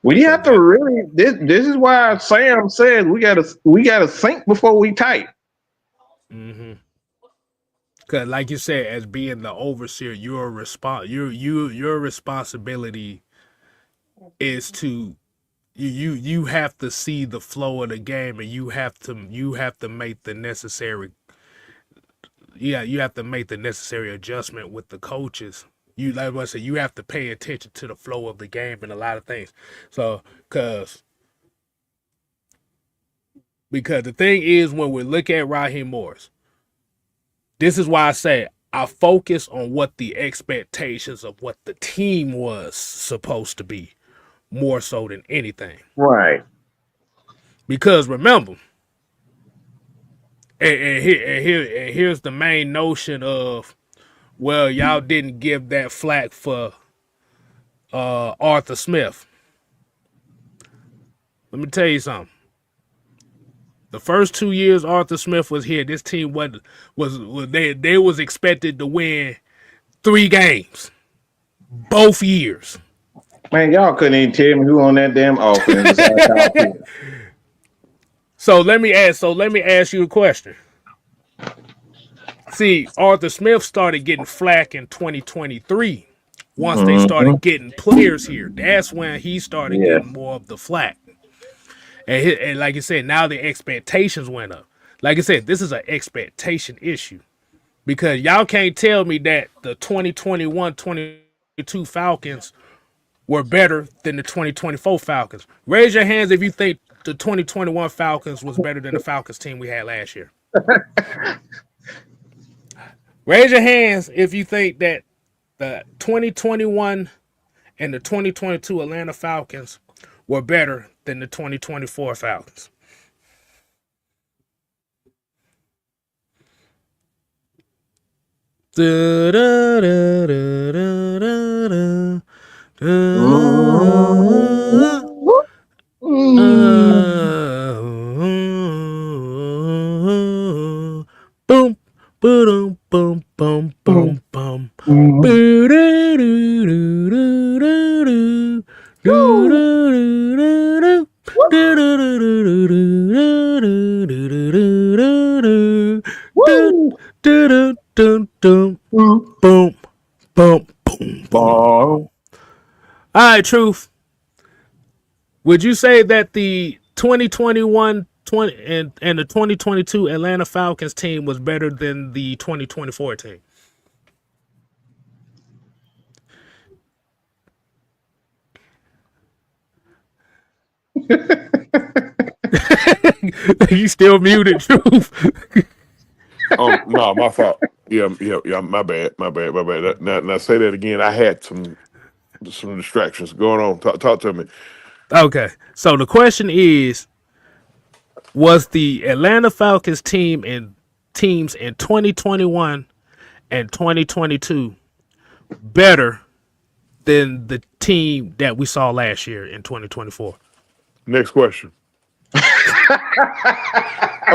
We have to really. This is why Sam said we gotta think before we type. Mm-hmm. Cause, like you said, as being the overseer, your responsibility is to you have to see the flow of the game, and you have to make the necessary. Yeah, you have to make the necessary adjustment with the coaches. You like what I said, you have to pay attention to the flow of the game and a lot of things. So, because the thing is, when we look at Raheem Morris, this is why I say I focus on what the expectations of what the team was supposed to be, more so than anything. Right. Because remember, and here's the main notion of, well, y'all didn't give that flack for Arthur Smith. Let me tell you something. The first 2 years Arthur Smith was here, this team was expected to win 3 games, both years. Man, y'all couldn't even tell me who on that damn offense. So let me ask you a question. See, Arthur Smith started getting flack in 2023. Once they started getting players here, that's when he started getting more of the flack. And like I said, now the expectations went up. Like I said, this is an expectation issue. Because y'all can't tell me that the 2021-22 Falcons were better than the 2024 Falcons. Raise your hands if you think the 2021 Falcons was better than the Falcons team we had last year. Raise your hands if you think that the 2021 and the 2022 Atlanta Falcons were better than the 2024 Falcons. Da, da, da, da, da, da, boom, boom, boom, boom, boom, boom. Boom, boom, boom. All right, Truth. Would you say that the 2021 and the 2022 Atlanta Falcons team was better than the 2024 team? You still muted, Truth. No, my fault. Yeah, my bad. Now say that again. I had some distractions going on. Talk to me. Okay, so the question is, was the Atlanta Falcons teams in 2021 and 2022 better than the team that we saw last year in 2024? Next question. I'm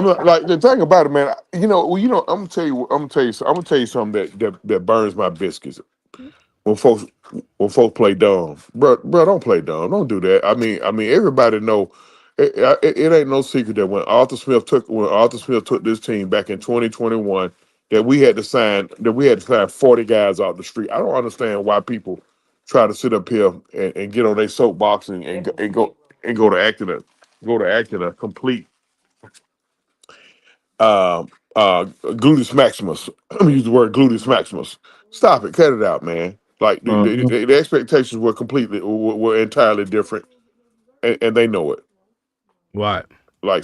like the thing about it, man. I'm gonna tell you something that burns my biscuits. When folks play dumb, bro, don't play dumb. Don't do that. I mean, everybody know. It ain't no secret that when Arthur Smith took this team back in 2021, that we had to sign 40 guys out the street. I don't understand why people try to sit up here and get on their soapbox and go to acting a complete gluteus maximus. I'm gonna use the word gluteus maximus. Stop it, cut it out, man. Like the expectations were entirely different, and they know it. Right.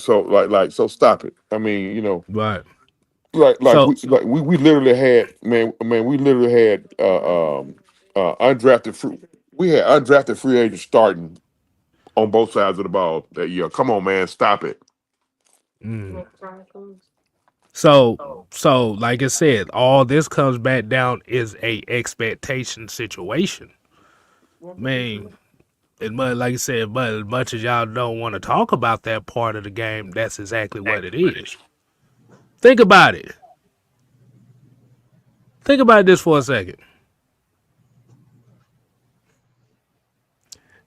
So stop it. I mean, Right. we literally had undrafted free. We had undrafted free agents starting on both sides of the ball that year. Come on, man, stop it. So like I said, all this comes back down is a expectation situation. I mean, like I said, but as much as y'all don't want to talk about that part of the game, that's exactly what it is. Think about it. Think about this for a second.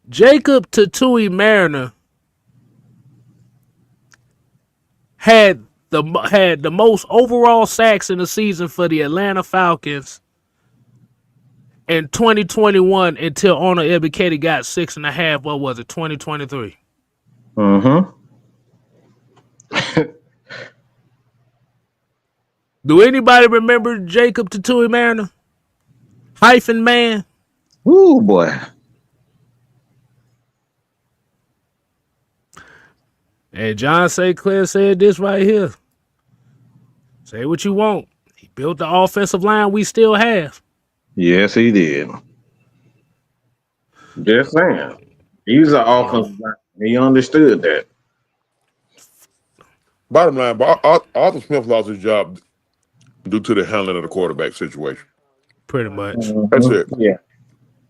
Jacob Tatui Mariner had the most overall sacks in the season for the Atlanta Falcons in 2021 until Ona Ebiketie got 6.5. What was it, 2023? Do anybody remember Jacob Tatui Mariner? Hyphen man. Ooh, boy. And John St. Clair said this right here. Say what you want. He built the offensive line we still have. Yes, he did. Just saying. He's an offensive line. He understood that. Bottom line, but Arthur Smith lost his job due to the handling of the quarterback situation. Pretty much. That's it. Yeah.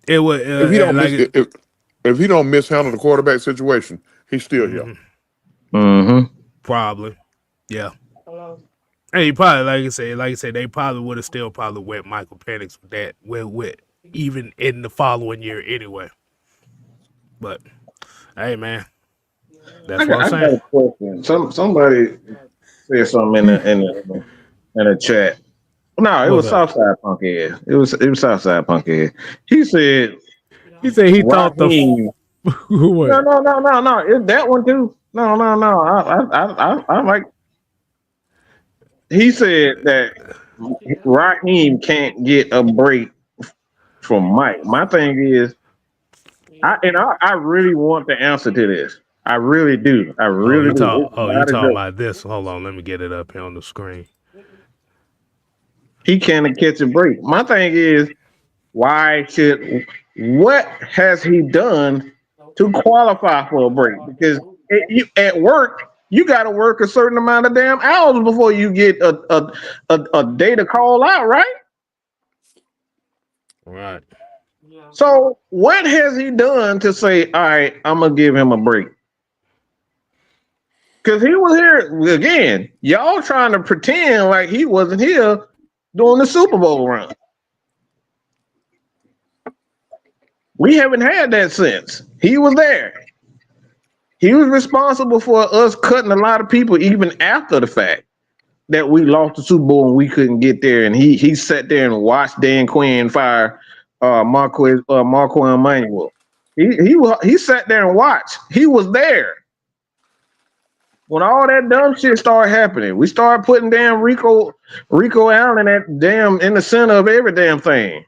It was if he don't mishandle the quarterback situation, he's still here. Probably. Yeah. And he probably, like I said, they probably would have still probably went Michael Penix with that, with even in the following year anyway. But hey, man, that's what I'm saying. I got a question. Somebody said something in the chat. No, it was Southside Punkhead. It was Southside Punkhead. He said he thought the no. Is that one too? No. I like. He said that Raheem can't get a break from Mike. My thing is, I really want the answer to this. I really do. I really do. You're talking about this. Hold on, let me get it up here on the screen. He can't catch a break. My thing is, what has he done to qualify for a break? Because at work, you got to work a certain amount of damn hours before you get a day to call out, right? Right. So what has he done to say, all right, I'm going to give him a break? Because he was here, again, y'all trying to pretend like he wasn't here during the Super Bowl run. We haven't had that since. He was there. He was responsible for us cutting a lot of people even after the fact that we lost the Super Bowl and we couldn't get there. And he sat there and watched Dan Quinn fire Marquand Manuel. He sat there and watched. He was there when all that dumb shit started happening. We started putting damn Rico Allen at damn in the center of every damn thing.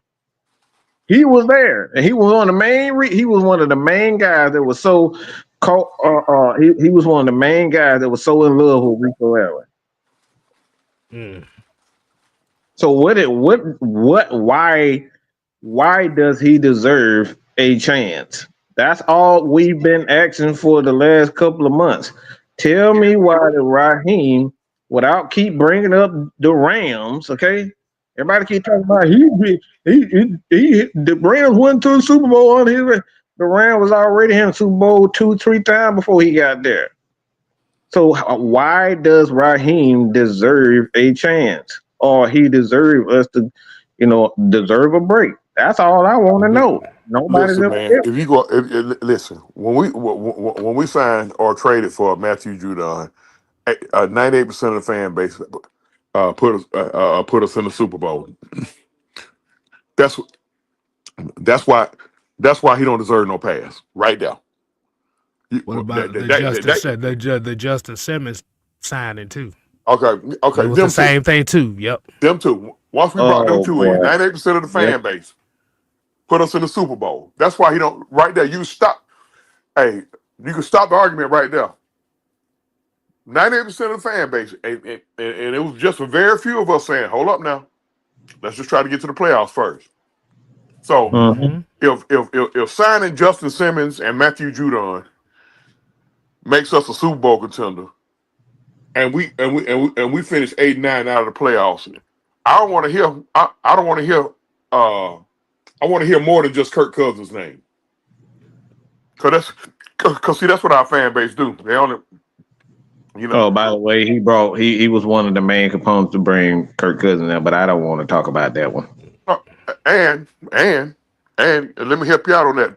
He was there, and he was one of the he was one of the main guys that was so he was one of the main guys that was so in love with Rico Allen. Mm. So why does he deserve a chance? That's all we've been asking for the last couple of months. Tell me why the Raheem, without keep bringing up the Rams, okay? Everybody keep talking about the Rams went to the Super Bowl on his. The Rams was already in the Super Bowl 2-3 times before he got there. So why does Raheem deserve a chance, or he deserve us to, deserve a break? That's all I want to know. Nobody's Listen, ever man. If you go, listen, when we signed or traded for Matthew Judon, 98% of the fan base put us in the Super Bowl. That's why he don't deserve no pass right now. What about the Justin Simmons signing too? Okay, It was the same thing too. Yep. Them two. Once we brought them two in, boy. 98% of the fan base put us in the Super Bowl. That's why he don't. Right there, you stop. Hey, you can stop the argument right there. 98% of the fan base, and it was just a very few of us saying, "Hold up now, let's just try to get to the playoffs first." So if signing Justin Simmons and Matthew Judon makes us a Super Bowl contender, and we finish 8-9 out of the playoffs, I don't want to hear. I don't want to hear. I want to hear more than just Kirk Cousins' name, because that's what our fan base do. They only. Oh, by the way, he was one of the main components to bring Kirk Cousins in, but I don't want to talk about that one. And let me help you out on that,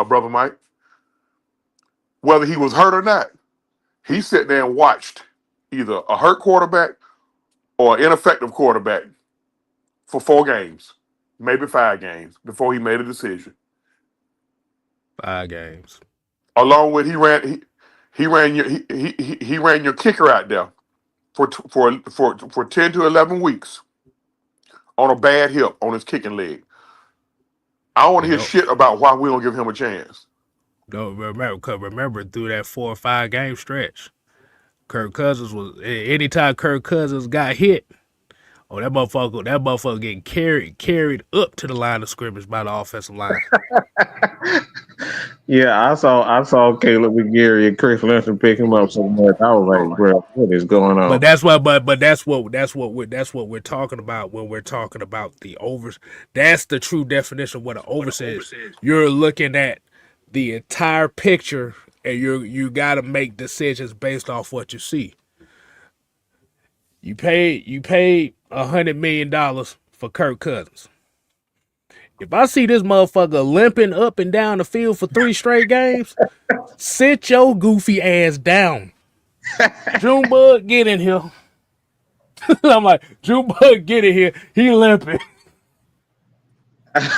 brother Mike. Whether he was hurt or not, he sat there and watched either a hurt quarterback or an ineffective quarterback for 4 games, maybe 5 games before he made a decision. 5 games. Along with he ran your kicker out there for 10 to 11 weeks on a bad hip on his kicking leg. I don't want to hear shit about why we don't give him a chance. No, remember through that 4 or 5 game stretch, Kirk Cousins was anytime Kirk Cousins got hit, that motherfucker getting carried up to the line of scrimmage by the offensive line. Yeah, I saw Caleb McGarry and Chris Lynch pick him up so much. I was like, bro, what is going on? But that's what we're talking about when we're talking about the overs. That's the true definition of what an overset is. You're looking at the entire picture, and you got to make decisions based off what you see. You paid $100 million for Kirk Cousins. If I see this motherfucker limping up and down the field for 3 straight games, sit your goofy ass down. Junebug, get in here. I'm like, Junebug, get in here. He limping.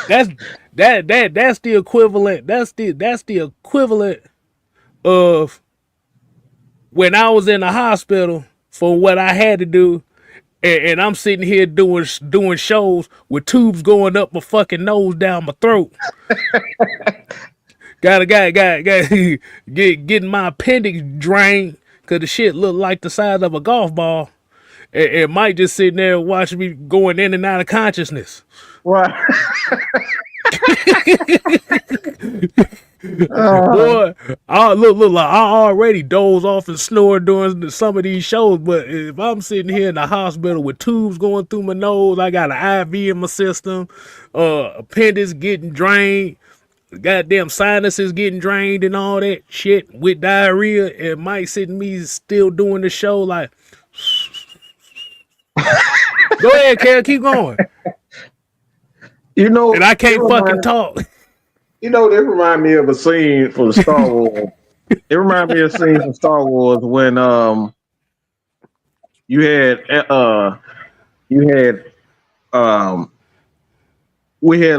That's the equivalent. That's the equivalent of when I was in the hospital for what I had to do, and I'm sitting here doing shows with tubes going up my fucking nose down my throat. Gotta getting my appendix drained because the shit looked like the size of a golf ball. And Mike just sitting there watching me going in and out of consciousness. What? Boy, I already doze off and snore during some of these shows, but if I'm sitting here in the hospital with tubes going through my nose, I got an IV in my system, appendix getting drained, goddamn sinuses getting drained and all that shit with diarrhea, and Mike sitting me still doing the show like, go ahead, Kel, keep going. And I can't fucking talk. This reminds me of a scene from Star Wars. It reminds me of a scene from Star Wars when we had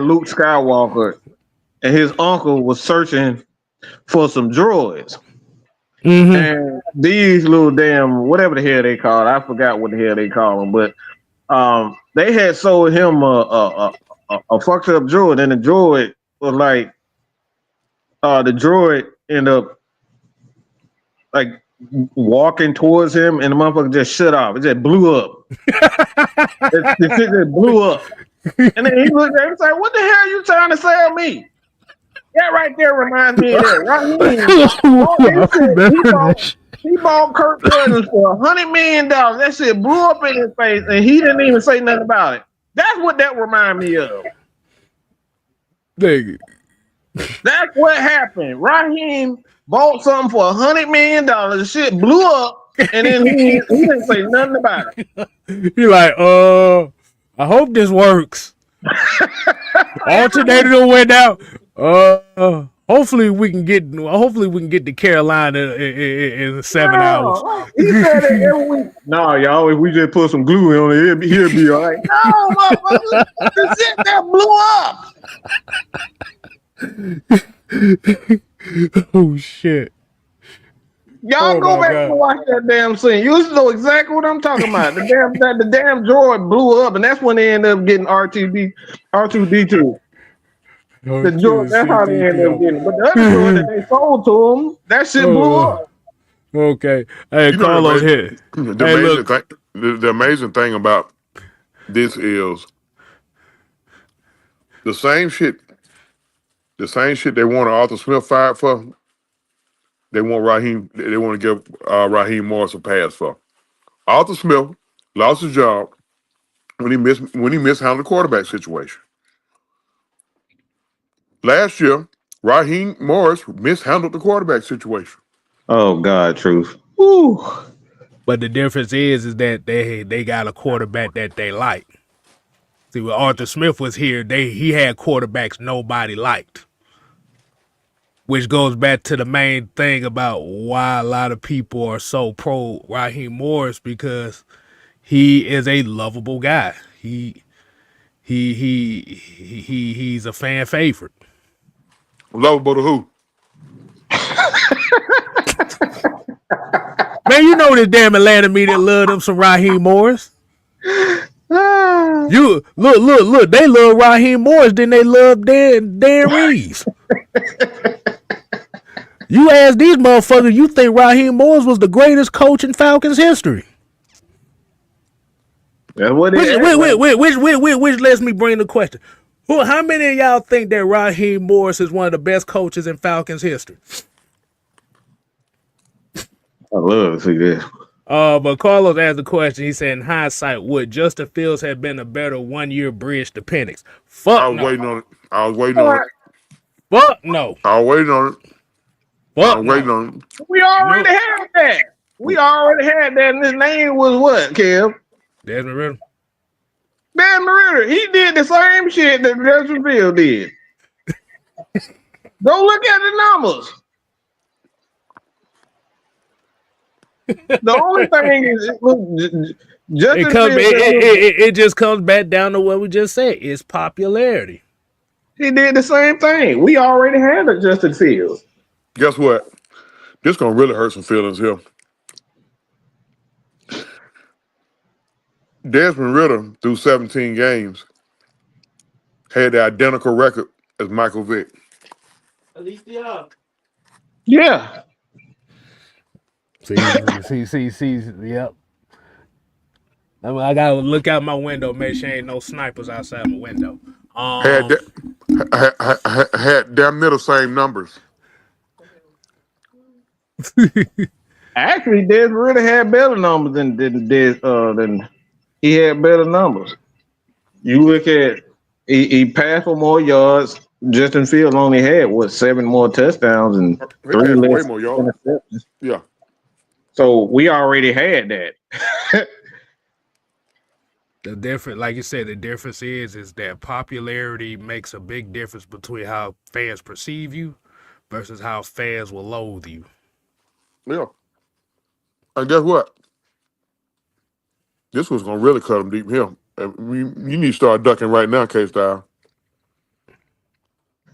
Luke Skywalker and his uncle was searching for some droids. Mm-hmm. And these little damn whatever the hell they call it, I forgot what the hell they call them, but they had sold him a fucked up droid, and the droid was like the droid ended up like walking towards him, and the motherfucker just shut off. It just blew up. The shit just blew up, and then he looked at him and said, "What the hell are you trying to sell me?" That right there reminds me of that. He bought Kirk Cousins for $100 million. That shit blew up in his face, and he didn't even say nothing about it. That's what that reminds me of. Nigga. That's what happened. Raheem bought something for $100 million. The shit blew up, and then he didn't say nothing about it. He like, I hope this works. Alternator went out. Hopefully we can get to Carolina in 7 hours. He said it every week. No, y'all, if we just put some glue on it, he'll be all right. No, motherfucker, the shit that blew up. Oh shit. Y'all go back and watch that damn scene. You know exactly what I'm talking about. The damn droid blew up, and that's when they ended up getting R2D2. The droid, that's how they ended up getting it. But the other droid that they sold to them, that shit blew up. Okay. Hey, Carlos here. The amazing thing about this is the same shit they wanted Arthur Smith fired for. They want to give Raheem Morris a pass for. Arthur Smith lost his job when he mishandled the quarterback situation. Last year, Raheem Morris mishandled the quarterback situation. Oh God, truth. Woo. But the difference is that they got a quarterback that they like. See, when Arthur Smith was here, he had quarterbacks nobody liked. Which goes back to the main thing about why a lot of people are so pro Raheem Morris, because he is a lovable guy. He's a fan favorite. Lovable to who? Man, you know this damn Atlanta media love them some Raheem Morris. You look. They love Raheem Morris, then they love Dan Reese. You ask these motherfuckers, you think Raheem Morris was the greatest coach in Falcons history? That's what which lets me bring the question. How many of y'all think that Raheem Morris is one of the best coaches in Falcons history? I love to see this. But Carlos asked the question. He said, in hindsight, would Justin Fields have been a better 1 year bridge to Penix? Fuck I was no. waiting on it. I was waiting on it. Fuck no. I was waiting on it. Fuck I was waiting on it. We already had that. We already had that, and his name was what, Kev? Desmond Ritter. Desmond Ritter. He did the same shit that Justin Fields did. Go look at the numbers. The only thing is, it just comes back down to what we just said. It's popularity. He did the same thing. We already had a Justin Fields. Guess what? This gonna really hurt some feelings here. Desmond Ritter, through 17 games, had the identical record as Michael Vick. At least they are. Yeah. See, yep. I gotta look out my window, make sure ain't no snipers outside my window. Had damn near the same numbers. Actually, Desmond Ritter had better numbers than he had better numbers. You look at he passed for more yards. Justin Fields only had 7 more touchdowns and 3 less interceptions. Yeah. So we already had that. The difference, like you said, the difference is that popularity makes a big difference between how fans perceive you versus how fans will loathe you. Yeah. And guess what? This was gonna really cut him deep here. You need to start ducking right now, K-Style.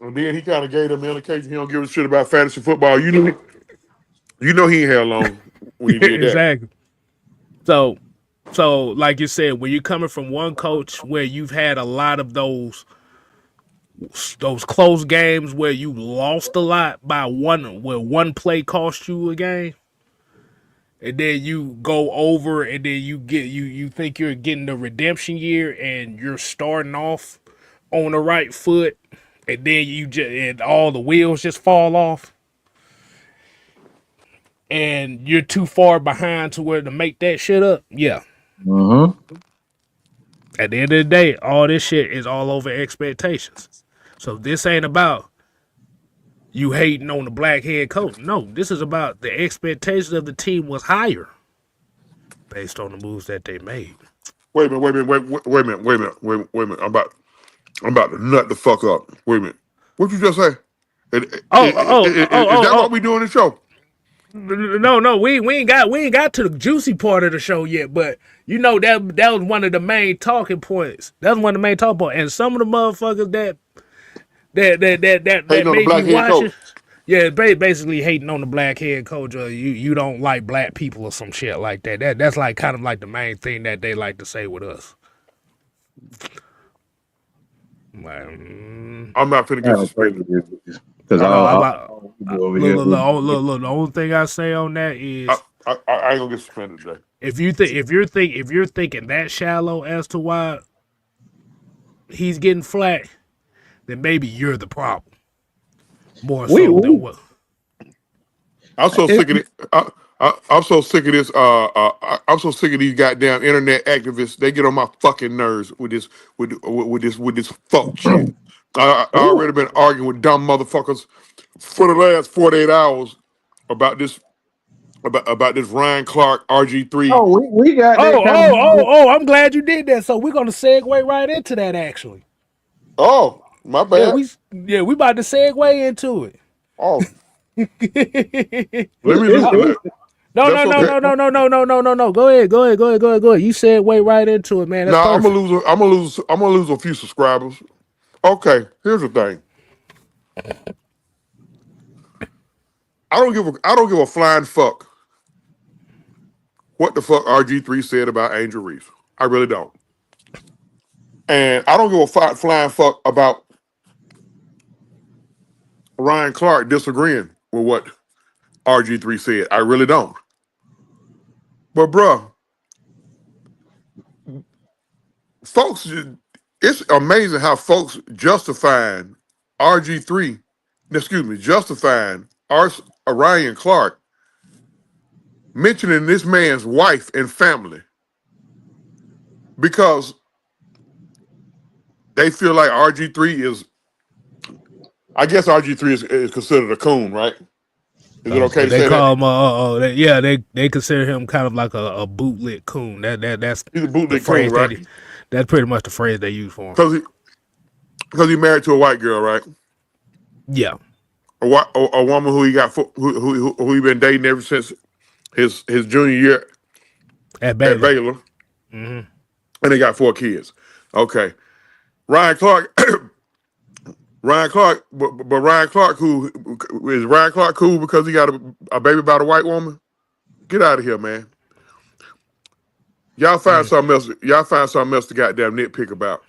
And then he kind of gave them the indication he don't give a shit about fantasy football. You know he ain't held long when he did that. Exactly. So like you said, when you're coming from one coach where you've had a lot of those close games where you lost a lot by one play cost you a game, and then you go over and then you think you're getting the redemption year and you're starting off on the right foot, and then and all the wheels just fall off, and you're too far behind to where to make that shit up. Yeah. Mm-hmm. At the end of the day, all this shit is all over expectations. So this ain't about you hating on the black head coach. No, this is about the expectations of the team was higher based on the moves that they made. Wait a minute, wait a minute. I'm about to nut the fuck up. Wait a minute. What you just say? Is that what we do in the show? No, we ain't got to the juicy part of the show yet, but you know that was one of the main talking points. That was one of the main talking points. And some of the motherfuckers that Hating on the made black you head watch it, coach. yeah, basically hating on the black head coach. You don't like black people or some shit like that. That's like kind of like the main thing that they like to say with us. Like, I'm not finna get suspended. Because look. The only thing I say on that is I ain't gonna get suspended today. if you're thinking that shallow as to why he's getting flat, then maybe you're the problem. More so than what. I'm so sick of it. I'm so sick of this. I'm so sick of these goddamn internet activists. They get on my fucking nerves with this fuck shit. I already been arguing with dumb motherfuckers for the last 48 hours about this Ryan Clark RG3. Oh, we got that kind of I'm glad you did that. So we're gonna segue right into that actually. Oh, my bad. We about to segue into it. Oh, let me It- No. That's okay. No. Go ahead. You segue right into it, man. That's Nah, perfect. I'm gonna lose a few subscribers. Okay, here's the thing. I don't give a flying fuck what the fuck RG3 said about Angel Reese. I really don't. And I don't give a flying fuck about Ryan Clark disagreeing with what RG3 said. I really don't. But bruh, folks, it's amazing how folks justifying Ryan Clark mentioning this man's wife and family because they feel like RG3 is, I guess RG3 is considered a coon, right? Is it okay to They say call that? him they consider him kind of like a bootleg coon. That's He's a the bootleg phrase coon, right? that's pretty much the phrase they use for him. Because he married to a white girl, right? Yeah. A woman who who he been dating ever since his junior year At at Baylor. Baylor, Mm-hmm. and they got 4 kids. Okay, Ryan Clark, but Ryan Clark, who is Ryan Clark cool because he got a baby by a white woman? Get out of here, man. Y'all find something else. Y'all find something else to goddamn nitpick about.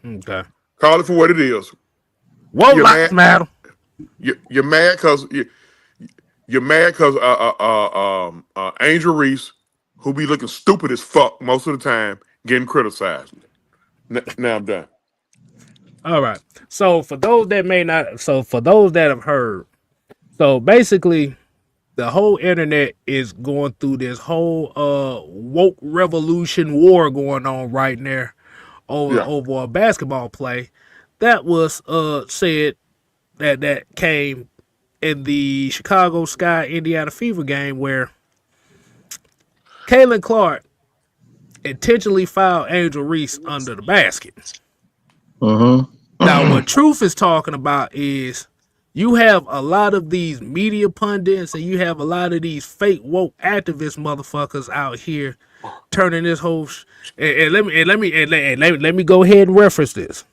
Okay. Call it for what it is. Whoa, You're lives mad. matter. You're mad because Angel Reese, who be looking stupid as fuck most of the time, getting criticized. Now I'm done. All right. So for those that have heard, so basically the whole internet is going through this whole woke revolution war going on right now over a basketball play that was said that came in the Chicago Sky Indiana Fever game where Caitlin Clark intentionally fouled Angel Reese under the basket. Now, what Truth is talking about is you have a lot of these media pundits and you have a lot of these fake woke activist motherfuckers out here turning this whole let me go ahead and reference this.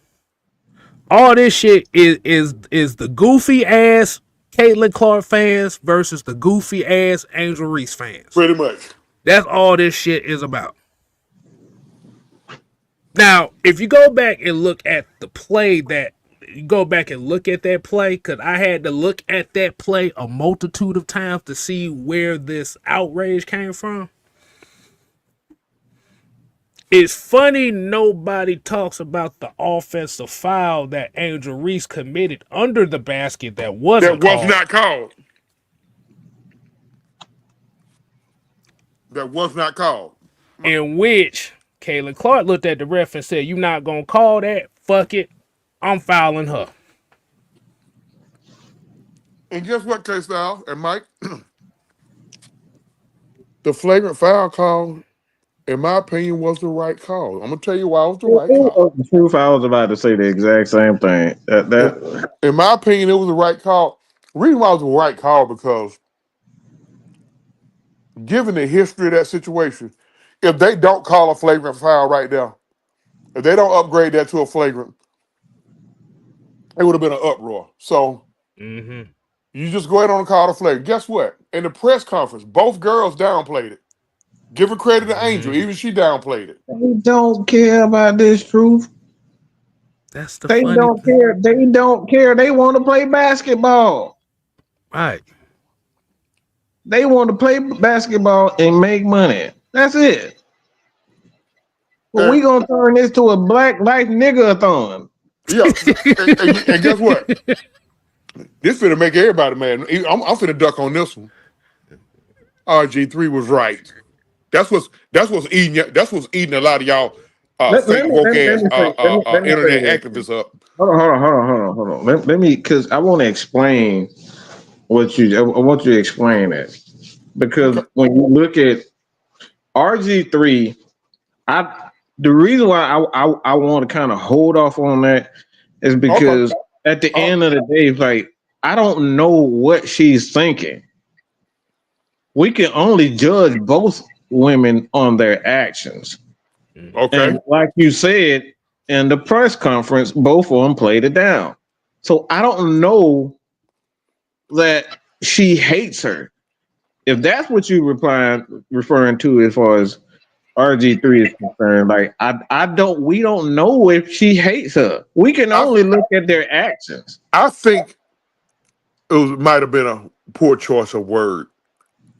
All this shit is the goofy ass Caitlin Clark fans versus the goofy ass Angel Reese fans. Pretty much. That's all this shit is about. Now, if you go back and look at the play that because I had to look at that play a multitude of times to see where this outrage came from. It's funny nobody talks about the offensive foul that Angel Reese committed under the basket that was not called. That was not called. In which Caitlin Clark looked at the ref and said, "You're not gonna call that? Fuck it, I'm fouling her." And guess what, K-Style and Mike? The flagrant foul call, in my opinion, was the right call. I'm gonna tell you why it was the right call. The truth, I was about to say the exact same thing. That In my opinion, it was the right call. The reason why it was the right call because, given the history of that situation, if they don't call a flagrant foul right there, if they don't upgrade that to a flagrant, it would have been an uproar. So you just go ahead on and call the flagrant. Guess what? In the press conference, both girls downplayed it. Giving credit to Angel, even she downplayed it. they don't care about this truth. That's the They funny don't thing. care. They don't care. They want to play basketball. Right. They want to play basketball and make money. That's it. Well, we gonna turn this to a Black Life Nigga-a-thon. Yeah, and guess what? This finna make everybody mad. I'm finna duck on this one. RG3 was right. That's what's eating a lot of y'all fake woke ass internet activists up. Hold on. Let me, because I want to explain I want you to explain it. Because when you look at RG3, the reason why I want to kind of hold off on that is because at the end of the day, it's like, I don't know what she's thinking. We can only judge both women on their actions. Okay. And like you said in the press conference, both of them played it down. So I don't know that she hates her. If that's what you referring to as far as RG3 is concerned, like we don't know if she hates her. We can only look at their actions. I think it might have been a poor choice of wording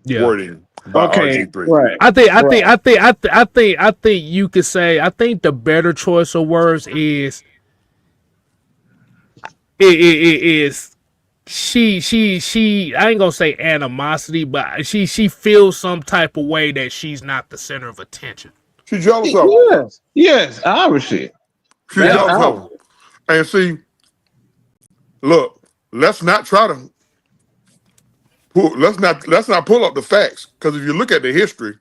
by RG3. Right. I think you could say, I think the better choice of words is she I ain't gonna say animosity, but she feels some type of way that she's not the center of attention. She's jealous of her. Yes, obviously. She's jealous of her. And see, look, let's not pull up the facts, because if you look at the history,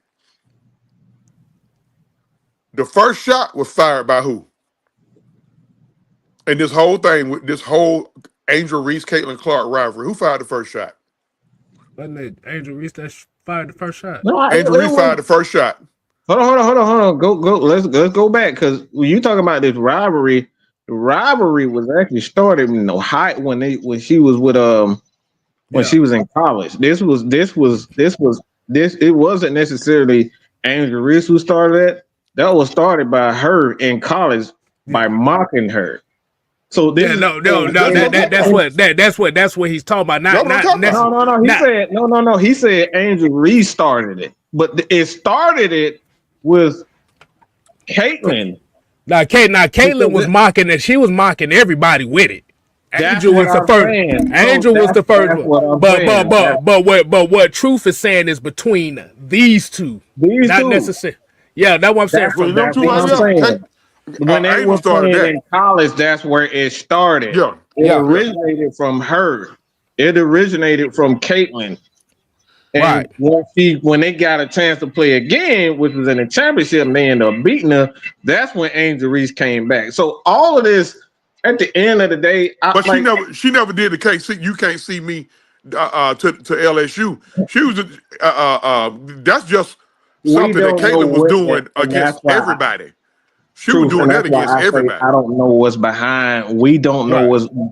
the first shot was fired by who? And this whole thing with this whole Angel Reese, Caitlin Clark rivalry, who fired the first shot? Wasn't it Angel Reese that fired the first shot? No, Angel Reese fired the first shot. Hold on. Go. Let's go back, because when you talking about this rivalry, the rivalry was actually started in Ohio when she was with she was in college. It wasn't necessarily Angel Reese who started it. That was started by her in college by mocking her. So that's what he's talking about. He said Angel Reese started it, but it started with Caitlin. Now Caitlin was mocking it. She was mocking everybody with it. Angel was the first. Angel was the first one. But what Truth is saying is between these two. Not necessarily. Yeah, that's what I'm saying. When they were playing in college, that's where it started. Yeah. It originated from her. It originated from Caitlin. And when they got a chance to play again, which was in the championship, and they ended up beating her, that's when Angel Reese came back. So all of this, at the end of the day, she never did the case. You can't see me to LSU. She was that's just something that Caitlin was doing against everybody. She was doing and that that's why against I say everybody. I don't know what's behind. We don't know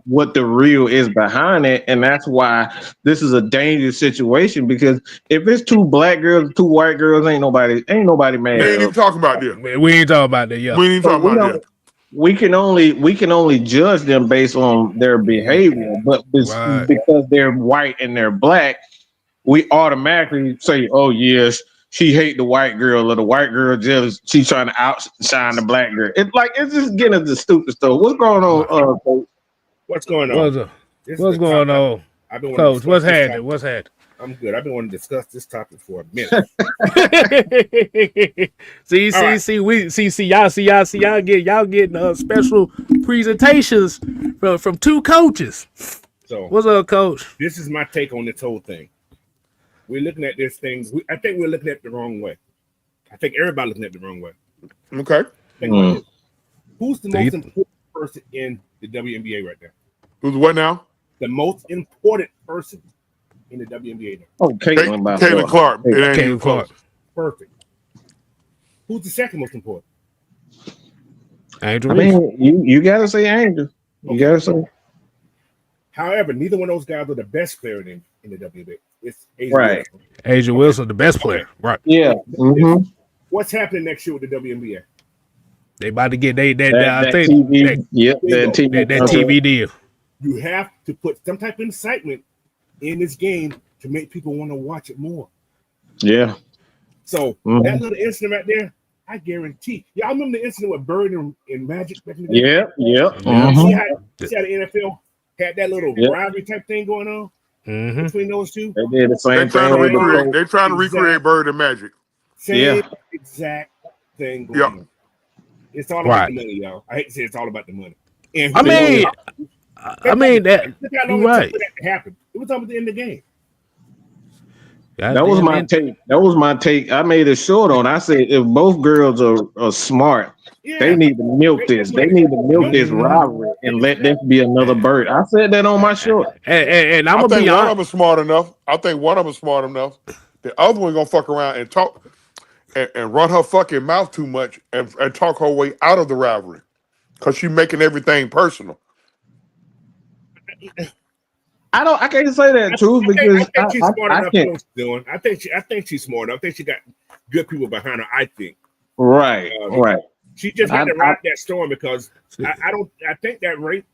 what the real is behind it, and that's why this is a dangerous situation. Because if it's two black girls, two white girls, ain't nobody We mad ain't even up. talking about this. We ain't talking about that, yeah. We ain't even So talking we about don't. this. We can only judge them based on their behavior, but Right. because they're white and they're black, we automatically say, "Oh yes, she hate the white girl, or the white girl jealous. She's trying to outshine the black girl." It's just getting into stupid stuff. What's going on? Coach? What's going on? What's This is what's the going topic. on, I've been wanting to Coach? discuss What's this happening? topic. What's happening? I'm good. I've been wanting to discuss this topic for a minute. see, All right. y'all getting special presentations from two coaches. So What's up, Coach? this is my take on this whole thing. We're looking at this thing. I think we're looking at it the wrong way. I think everybody's looking at it the wrong way. Okay. Think about this. Who's the most important person in the WNBA right now? Who's what now? The most important person in the WNBA now. Oh, Caitlin Clark. It ain't even Caitlin close. Clark. Perfect. Who's the second most important? Angel I Reese. mean, you gotta say Angel. You gotta say However, neither one of those guys are the best player in the WNBA. It's Asia right. Wilson. Angel Wilson, the best player. Right. Yeah. Mm-hmm. What's happening next year with the WNBA? They about to get I That think TV. Yep. Bingo. That that TV. TV deal. You have to put some type of excitement in this game to make people want to watch it more. Yeah. So that little incident right there, I guarantee. Y'all remember the incident with Bird and Magic back in the day? Yeah. Yeah. See Mm-hmm. how the NFL had that little rivalry type thing going on between those two? They did the same They trying to thing with the recreate. coach. They trying to recreate Bird and Magic. Same exact thing going on. It's all about the money, y'all. I hate to say it's all about the money. And I mean that. Look how long You're it right. took for that to happen. It was almost the end of the game. That was my take. That was my take. I made it short on. I said if both girls are smart, they need to milk this. They need to milk this rivalry and let this be another Bird. I said that on my short. And I'm I gonna think be one honest. of them smart enough. I think one of them smart enough. The other one gonna fuck around and talk and run her fucking mouth too much and talk her way out of the rivalry because she's making everything personal. I can't say that truth because I think she's smart I enough to know can't. what she's doing. I think she's smart enough. I think she got good people behind her. I think. Right. Right. She just had to ride that storm because I think that rate.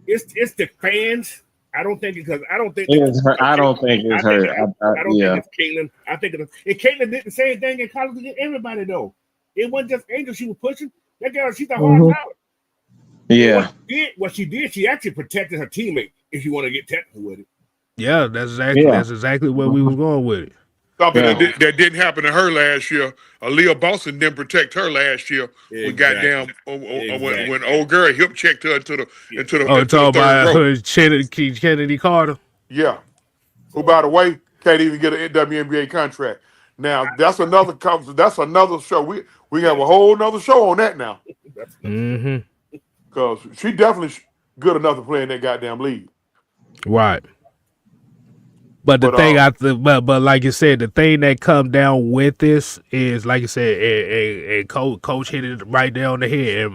It's the fans. I don't think it's I don't think it's her. I don't think Yeah. it's Caitlin. I think and Caitlin did the same thing in college against everybody though. It wasn't just Angel she was pushing. That girl, she's a hard power. Yeah. What she did, she actually protected her teammate. If you want to get technical with it. Yeah, that's exactly where we was going with it. Something that didn't happen to her last year. Aaliyah Boston didn't protect her last year. We goddamn when old girl hip checked her into the talking about row. Kennedy Carter. Yeah. Who, by the way, can't even get an WNBA contract. Now that's another show. We have a whole nother show on that now. Because she definitely good enough to play in that goddamn league. Right. But the thing but like you said, the thing that come down with this is, like you said, and coach hit it right there on the head,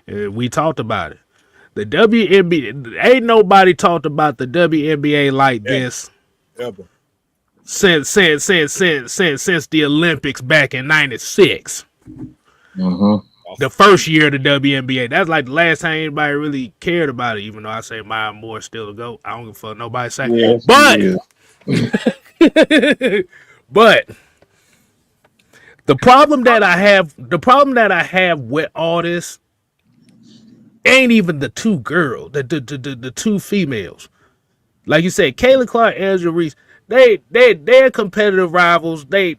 and we talked about it. The WNBA, ain't nobody talked about the WNBA like this ever since the Olympics back in '96. The first year of the WNBA. That's like the last time anybody really cared about it, even though I say Maya Moore still to go. I don't give a fuck nobody say. Yes, but the problem that I have with all this ain't even the two girls, the two females. Like you said, Kayla Clark and Angel Reese, they're competitive rivals. They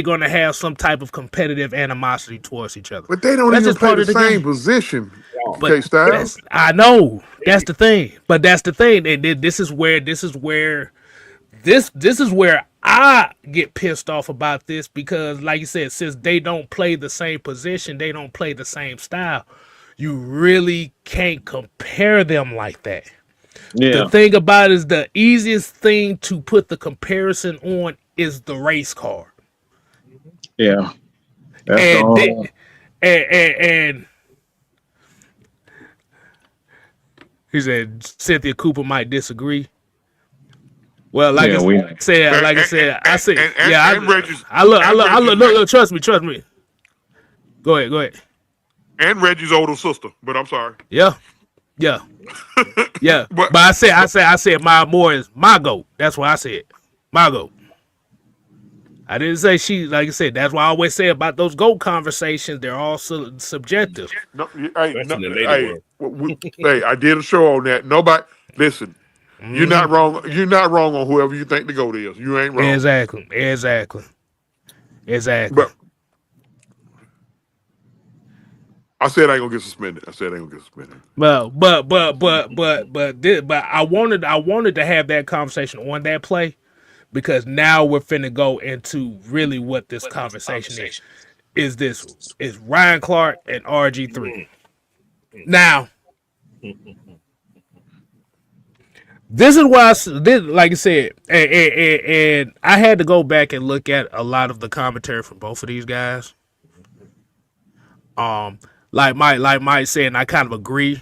gonna have some type of competitive animosity towards each other. But they don't even play the same position. But I know that's the thing. But that's the thing. This is where I get pissed off about this, because, like you said, since they don't play the same position, they don't play the same style. You really can't compare them like that. Yeah. The thing about it is, the easiest thing to put the comparison on is the race car. Yeah. That's the and only one. and he said Cynthia Cooper might disagree. Well, like Yeah, I we. said, And, like I said, I said, yeah, Reggie's I look, Reggie's look, trust me. Go ahead. and Reggie's older sister. But I'm sorry. Yeah. But But I said my more is my goat. That's what I said. My goat. I didn't say she, like I said, that's why I always say about those GOAT conversations, they're all subjective. no, That's in the lady world. hey, I did a show on that. Nobody listen. You're not Mm-hmm. wrong. You're not wrong on whoever you think the GOAT is. You ain't wrong. Exactly. But I said I ain't gonna get suspended. But I wanted to have that conversation on that play because now we're finna go into really what this conversation is. Is Ryan Clark and RG3. Now, this is why like I said, and I had to go back and look at a lot of the commentary from both of these guys. Like Mike said, and I kind of agree.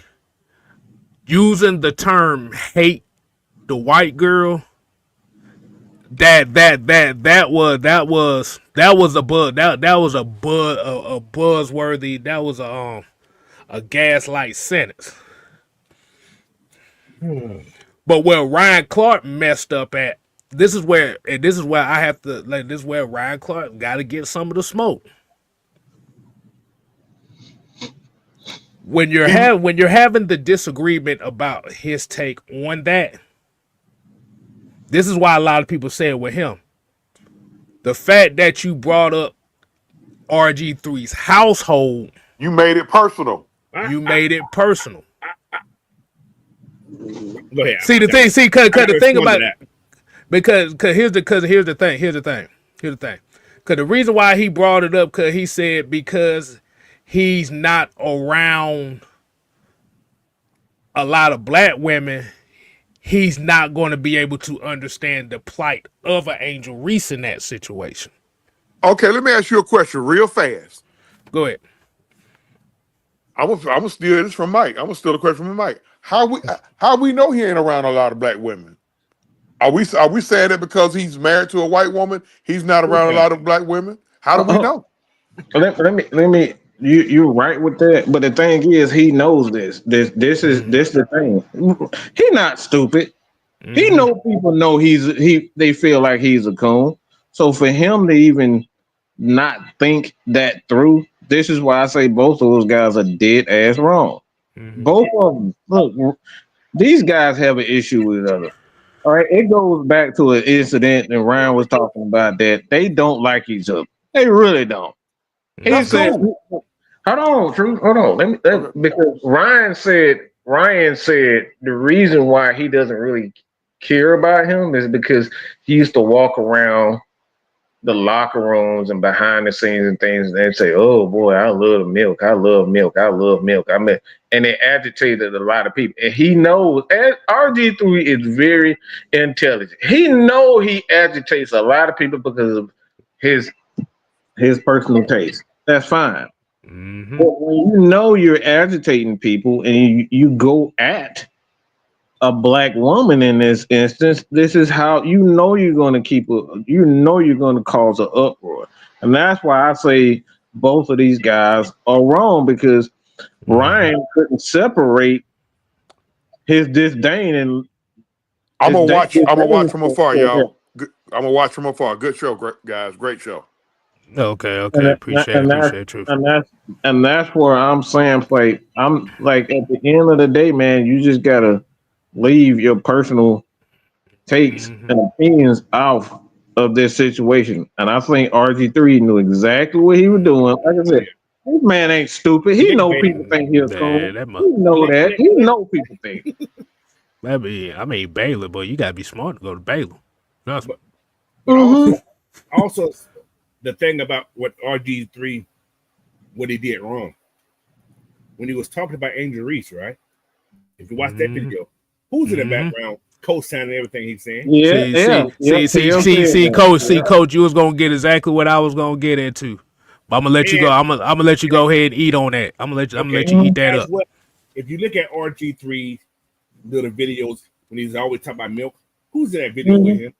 Using the term "hate the white girl," that was a buzzworthy. That was a gaslight sentence. But where Ryan Clark messed up at, this is where I have to this is where Ryan Clark got to get some of the smoke. When you're having the disagreement about his take on that, this is why a lot of people say it with him. The fact that you brought up RG3's household, You made it personal. you made it personal. Go ahead. See the thing, because the thing about it, because here's the thing. Because the reason why he brought it up, because he said because he's not around a lot of black women, he's not going to be able to understand the plight of an Angel Reese in that situation. Okay, let me ask you a question real fast. Go ahead. I'm gonna steal this from Mike. I'm gonna steal the question from Mike. How we know he ain't around a lot of black women? Are we saying that because he's married to a white woman, he's not around a lot of black women? How do we know? Let me. You're right with that, but the thing is, he knows this. This is the thing. He not stupid. He know people know they feel like he's a coon. So for him to even not think that through, this is why I say both of those guys are dead ass wrong. Both of them. Look, these guys have an issue with each other. All right, it goes back to an incident, and Ryan was talking about that. They don't like each other. They really don't. He said, "Hold on, Truth. Hold on. Because Ryan said the reason why he doesn't really care about him is because he used to walk around the locker rooms and behind the scenes and things, and they say, "Oh boy, I love milk. I love milk. I love milk." And it agitated a lot of people. And he knows, and RG3 is very intelligent. He knows he agitates a lot of people because of his personal taste. That's fine. But when you know you're agitating people and you go at a black woman in this instance, this is how you're going to cause an uproar. And that's why I say both of these guys are wrong, because Ryan couldn't separate his disdain and I'm gonna watch from afar, y'all. I'm gonna watch from afar. Good show, guys. Great show. Okay. Appreciate it. And that's where I'm saying, like, I'm like, at the end of the day, man, you just gotta leave your personal takes and opinions out of this situation. And I think RG3 knew exactly what he was doing. Like I said, this man ain't stupid. He know people think he's cool. He know that. He know people think. I mean, Baylor, boy, you gotta be smart to go to Baylor. But also, the thing about what RG3, what he did wrong, when he was talking about Angel Reese, right? If you watch that video, who's in the background co-signing everything he's saying? See, Coach, you was gonna get exactly what I was gonna get into. I'm gonna let you go. And, I'm gonna let you go ahead and eat on that. I'm gonna let you eat that as up. well, if you look at RG3 little videos when he's always talking about milk, who's in that video with him?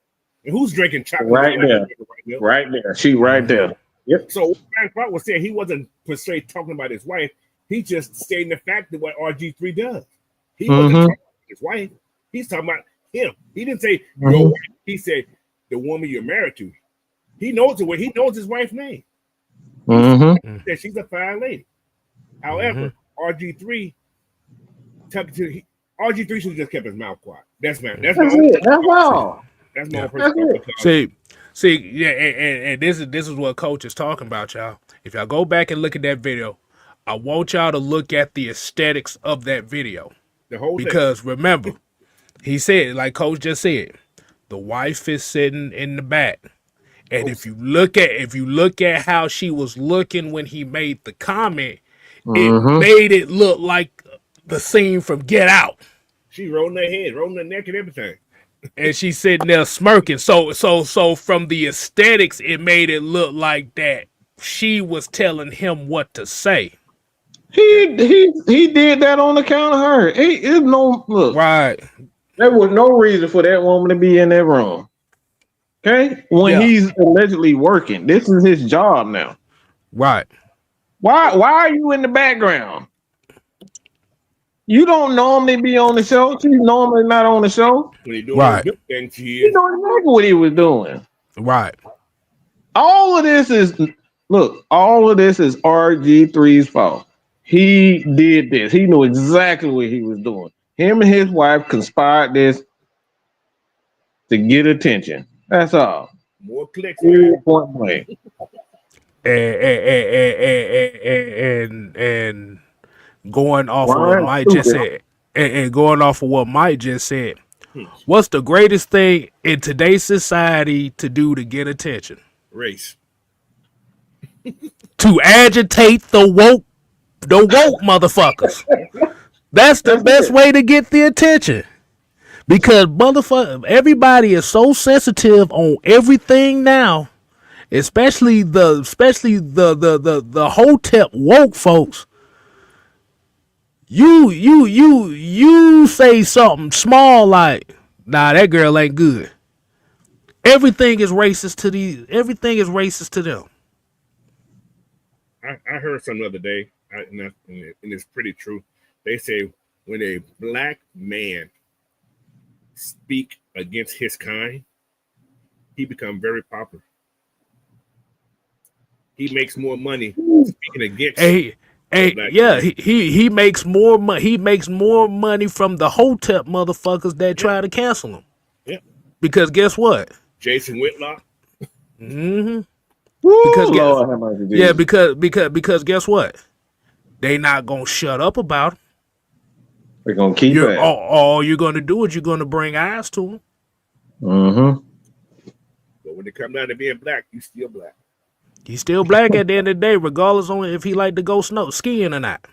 And who's drinking chocolate Right milk? there. Milk? Right there. She right there. Yep. So Ryan Clark was saying he wasn't per se talking about his wife. He just stating the fact that what RG3 does. He wasn't talking about his wife. He's talking about him. He didn't say your wife. He said the woman you're married to. He knows it. He knows his wife's name. That she's a fine lady. However, RG3 RG3 should have just kept his mouth quiet. That's it. That's all. That's my personal. See, yeah, and this is what Coach is talking about, y'all. If y'all go back and look at that video, I want y'all to look at the aesthetics of that video. The whole because remember, he said, like Coach just said, the wife is sitting in the back. And if you look at how she was looking when he made the comment, it made it look like the scene from Get Out. She rolling her head, rolling her neck, and everything. And she's sitting there smirking. So from the aesthetics, it made it look like that she was telling him what to say. He did that on account of her. It's no look. Right. There was no reason for that woman to be in that room. Okay? When he's allegedly working. This is his job now. Right. Why are you in the background? You don't normally be on the show. She's normally not on the show. When he doing right. Thing, you know exactly what he was doing. Right. All of this is RG3's fault. He did this. He knew exactly what he was doing. Him and his wife conspired this to get attention. That's all. More clicks. Point blank. And going off of what Mike just said, and going off of what Mike just said, what's the greatest thing in today's society to do to get attention? Race. To agitate the woke motherfuckers. That's the best way to get the attention. Because everybody is so sensitive on everything now, especially the Hotep woke folks. You say something small like, nah, that girl ain't good. Everything is racist to them. I heard something the other day, and it's pretty true. They say when a black man speak against his kind, he become very popular. He makes more money speaking against. He makes more money. He makes more money from the Hotep motherfuckers that try to cancel him. Yeah. Because guess what? Jason Whitlock. Mm-hmm. Woo, because guess what? They not gonna shut up about him. They're gonna keep it. All you're gonna do is you're gonna bring eyes to him. Mm-hmm. But when they come down to being black, you still black. He's still black at the end of the day, regardless on if he like to go skiing or not.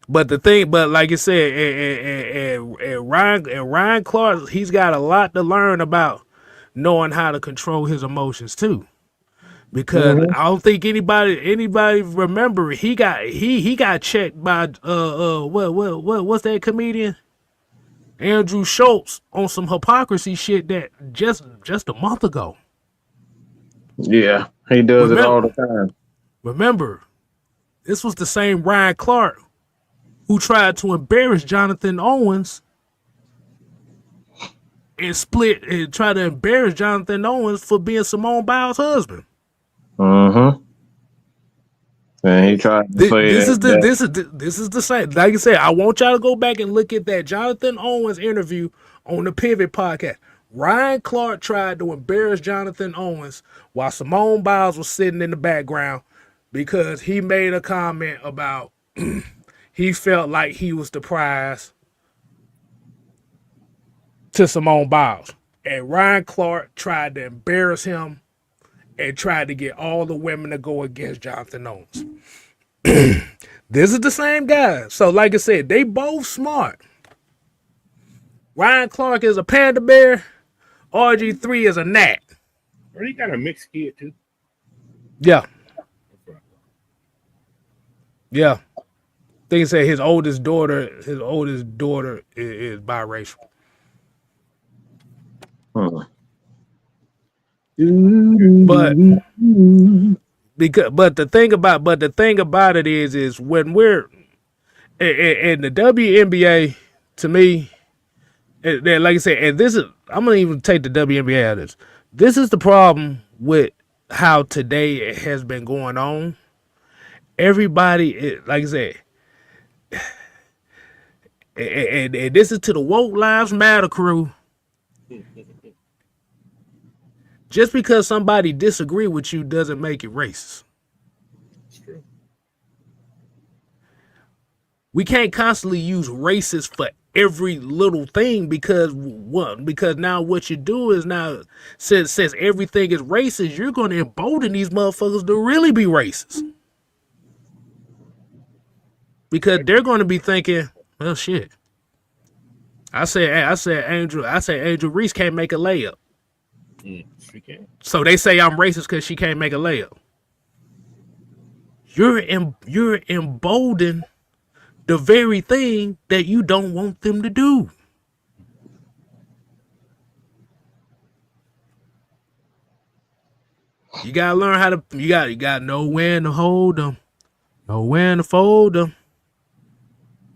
But like you said, and Ryan Clark, he's got a lot to learn about knowing how to control his emotions too. Because I don't think anybody remember he got checked by what's that comedian? Andrew Schultz on some hypocrisy shit that just a month ago. Yeah, he does it all the time. Remember, this was the same Ryan Clark who tried to embarrass Jonathan Owens and tried to embarrass Jonathan Owens for being Simone Biles' husband. Mm-hmm. And he tried to say this is the same. Like I said, I want y'all to go back and look at that Jonathan Owens interview on the Pivot podcast. Ryan Clark tried to embarrass Jonathan Owens while Simone Biles was sitting in the background because he made a comment about he felt like he was the prize to Simone Biles. And Ryan Clark tried to embarrass him and tried to get all the women to go against Jonathan Owens. This is the same guy. So like I said, they both smart. Ryan Clark is a panda bear. RG3 is a gnat. Or he got a mixed kid too. Yeah. Yeah. They say his oldest daughter is biracial. But the thing about it is when we're in the WNBA, to me, and like I said, and this is, I'm gonna even take the WNBA out of this. This is the problem with how today has been going on. Everybody, like I said, and this is to the Woke Lives Matter crew. Just because somebody disagree with you doesn't make it racist. It's true. We can't constantly use racist for every little thing because now what you do is now since everything is racist, you're going to embolden these motherfuckers to really be racist. Because they're going to be thinking, well, shit. I said Angel Reese can't make a layup. She can. So they say I'm racist because she can't make a layup. You're emboldened the very thing that you don't want them to do. You gotta learn how to. You gotta know when to hold them, know when to fold them,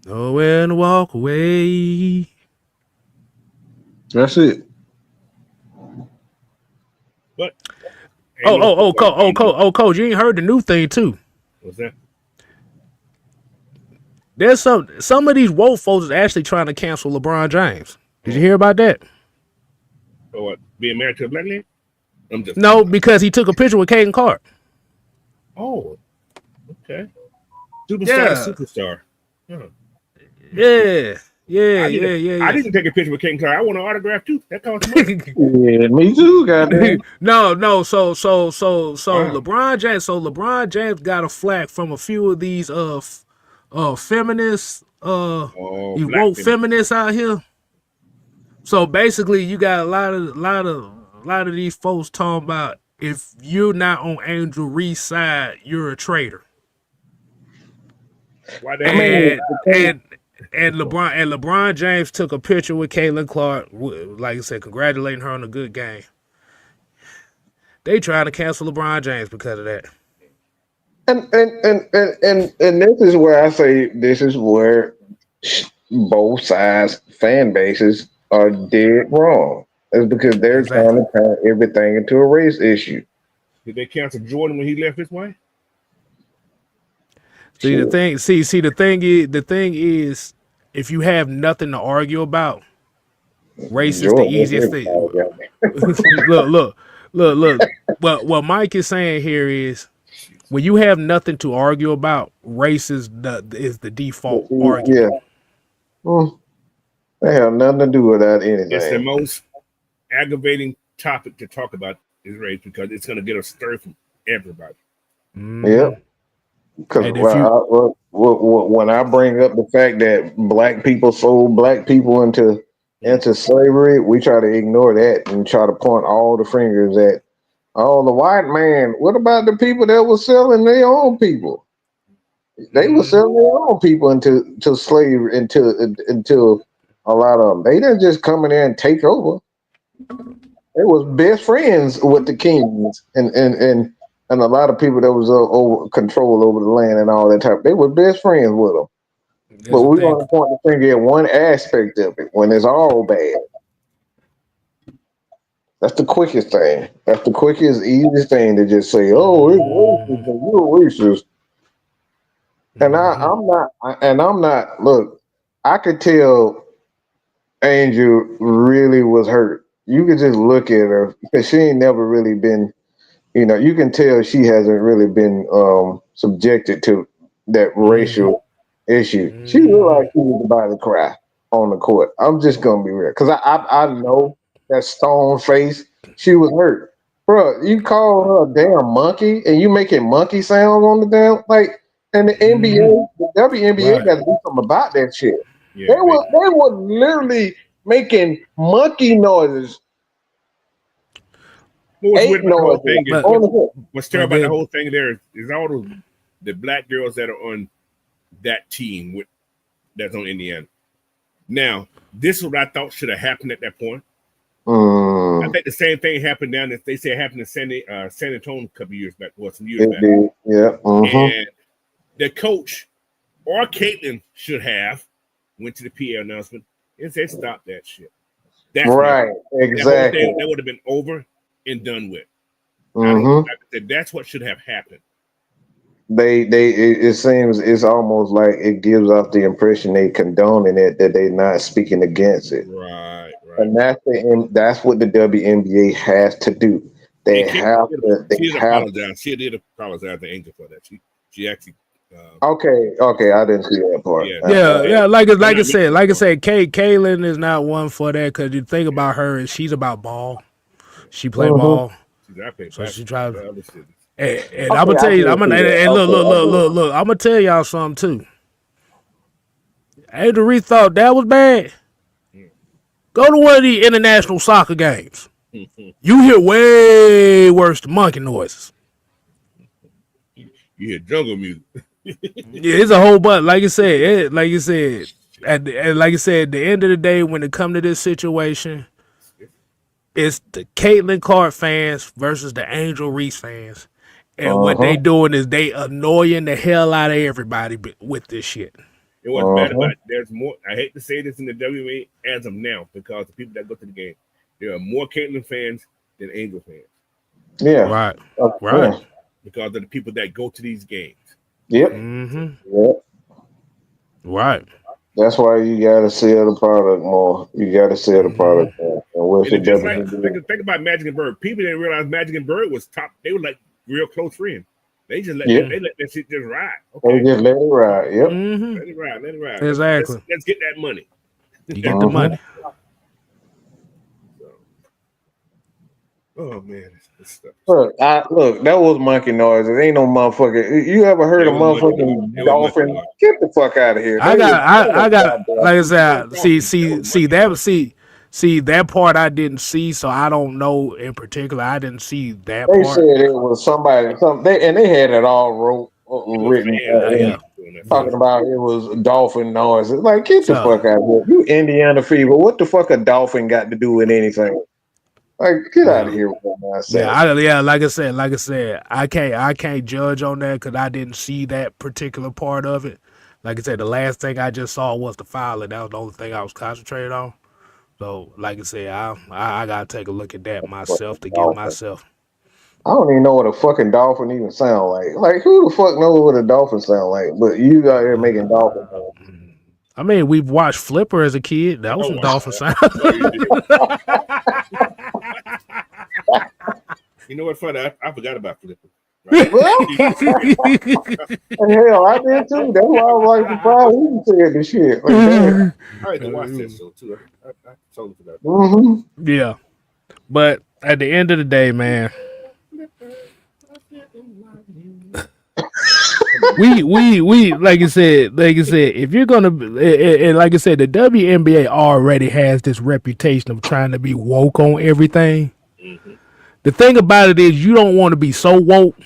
know when to walk away. That's it. But Coach, you ain't heard the new thing too. what's that? There's some of these woke folks is actually trying to cancel LeBron James. Did you hear about that? Or what? Being married to a black lady? I'm just No, because he took a picture with Caden Clark. Oh, okay. Superstar. Huh. Yeah. I didn't take a picture with King Clark. I want an autograph too. That costs money. Yeah, me too, goddamn. No. So Wow. LeBron James got a flack from a few of these feminists black woke feminists out here. So basically, you got a lot of these folks talking about if you're not on Angel Reese's side, you're a traitor. Why they And LeBron James took a picture with Caitlin Clark, like I said, congratulating her on a good game. They trying to cancel LeBron James because of that. And this is where I say this is where both sides fan bases are dead wrong. It's because they're trying to turn everything into a race issue. Did they cancel Jordan when he left his wife? See the thing is, if you have nothing to argue about, race is the easiest thing. Look. What Mike is saying here is, when you have nothing to argue about, race is the default argument. Yeah. Well, they have nothing to do with that anything. It's the most aggravating topic to talk about is race because it's going to get a stir from everybody. Yeah. Because when I bring up the fact that black people sold black people into slavery, we try to ignore that and try to point all the fingers at, oh, the white man. What about the people that were selling their own people? They were selling their own people into slavery, into a lot of them. They didn't just come in there and take over. They was best friends with the kings and a lot of people that was over control over the land and all that type. They were best friends with them. But we want to point the finger at one aspect of it when it's all bad. That's the quickest thing. That's the quickest, easiest thing to just say, "Oh, it's racist and you're racist." And I'm not. Look, I could tell Angel really was hurt. You could just look at her because she ain't never really been. You can tell she hasn't really been subjected to that racial issue. She looked like she was about to cry on the court. I'm just gonna be real, because I know that stone face. She was hurt, bro. You call her a damn monkey, and you making monkey sounds on the damn And the NBA, the WNBA got to do something about that shit. Yeah, they were literally making monkey noises. What's Eight weird about the whole thing is But- what's terrible but about the then- whole thing there is all the black girls that are on that team that's on Indiana. Now, this is what I thought should have happened at that point. I think the same thing happened down there. They say it happened in San Antonio a couple years back, or some years It back. did. Yeah. And the coach or Caitlin should have went to the PA announcement and said, "Stop that shit." That's Right. Exactly. That would have been over and done with. Mm-hmm. Like I said, that's what should have happened. It seems it's almost like it gives off the impression they condoning it, that they're not speaking against it. Right. And that's what the WNBA has to do. They have to. She did apologize. She did apologize to Angel for that. She actually. Okay, I didn't see that part. Yeah. Like I said, Kaylin is not one for that because you think about her, and she's about ball. She play ball, so she tries. And I'm gonna tell you, look. I'm gonna tell y'all something too. Angel Reese thought that was bad. Go to one of the international soccer games. You hear way worse monkey noises. You hear jungle music. Yeah, it's a whole bunch. Like you said, at the end of the day, when it come to this situation, it's the Caitlin Clark fans versus the Angel Reese fans. And what they doing is they annoying the hell out of everybody with this shit. It wasn't bad about it. There's more. I hate to say this in the WNBA as of now because the people that go to the game, there are more Caitlin fans than Angel fans. Yeah. Right. Because of the people that go to these games. Yep. Yep. Right. That's why you gotta sell the product more. You gotta sell the product more. And just think about Magic and Bird. People didn't realize Magic and Bird was top. They were like real close friends. They just let that shit just ride. Okay. They just let it ride. Yep. Let it ride. Exactly. Let's get that money. You get the money. Oh man, this stuff. Look, that was monkey noise. It ain't no motherfucker. You ever heard a motherfucking dolphin? Get the fuck out of here. I got. Like I said, see that part I didn't see, so I don't know in particular. I didn't see that They part. said it was somebody, and they had it all written, talking about it was dolphin noise. It's like, get the fuck out of here. You Indiana Fever. What the fuck a dolphin got to do with anything? Like, get out of here with that nonsense. Like I said, I can't judge on that because I didn't see that particular part of it. Like I said, the last thing I just saw was the filing. That was the only thing I was concentrated on. So, like I said, I gotta take a look at that myself to give myself. I don't even know what a fucking dolphin even sound like. Like, who the fuck knows what a dolphin sound like? But you out here making dolphin sounds. I mean, we've watched Flipper as a kid. That was some dolphin sound. You know what? Funny, I forgot about Flipper. Right? Hell, I did too. That's why I was like surprised he said the shit. Like, I had to watch this show too. I totally forgot. Yeah, but at the end of the day, man, we like I said, if you're gonna, and like I said, the WNBA already has this reputation of trying to be woke on everything. The thing about it is, you don't want to be so woke.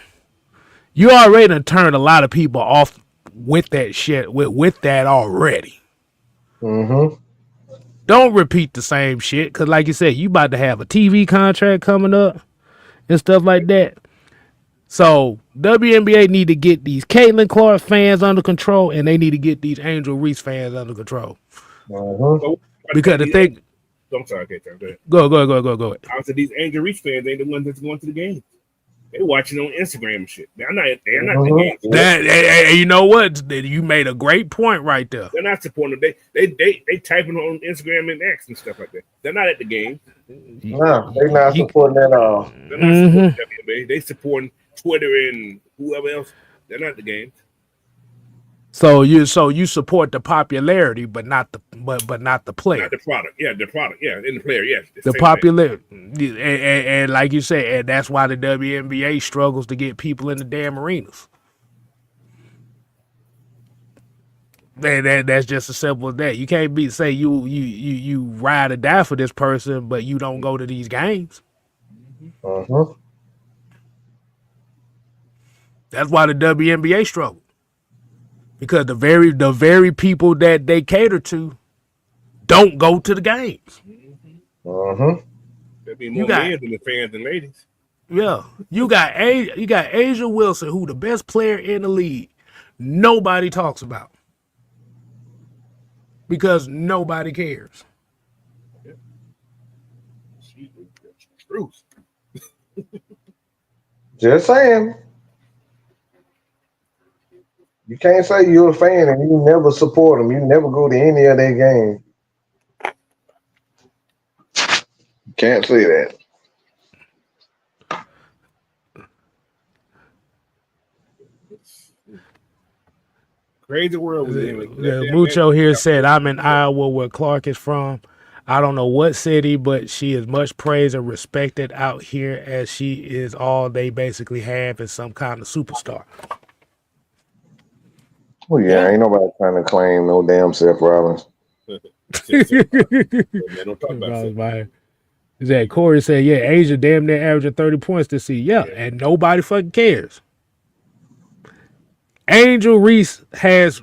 You already done turned a lot of people off with that shit, with that already. Don't repeat the same shit, because like you said, you about to have a TV contract coming up and stuff like that. So WNBA need to get these Caitlin Clark fans under control, and they need to get these Angel Reese fans under control. Because the thing... I'm sorry, okay, go ahead. Go ahead. I said these Angel Reese fans ain't the ones that's going to the game. They watching on Instagram and shit. They're not the game. You know what? You made a great point right there. They're not supporting them. They typing on Instagram and X and stuff like that. They're not at the game. No, they're not supporting at all. They're not supporting WNBA. They supporting Twitter and whoever else. They're not at the game. So you support the popularity, but not the player. Not the product. Yeah, the product. Yeah, and the player. Yeah, the popularity, and like you said, and that's why the WNBA struggles to get people in the damn arenas. That's just as simple as that. You can't say you ride or die for this person, but you don't go to these games. Uh-huh. That's why the WNBA struggled. Because the very people that they cater to don't go to the games. Uh-huh. There'd be You more got men than the fans and ladies. you got Asia Wilson, who the best player in the league. Nobody talks about because nobody cares. She's the truth. Just saying. You can't say you're a fan and you never support them. You never go to any of their games. Can't say that. Crazy world we live in. That damn Mucho here man. said, "I'm in Iowa, where Clark is from. I don't know what city, but she is much praised and respected out here as she is all they basically have is some kind of superstar." Well, yeah, ain't nobody trying to claim no damn Seth Rollins. Man, don't talk about it. Zach Corey said, "Yeah, Asia damn near averaging 30 points this season. Yeah, and nobody fucking cares." Angel Reese has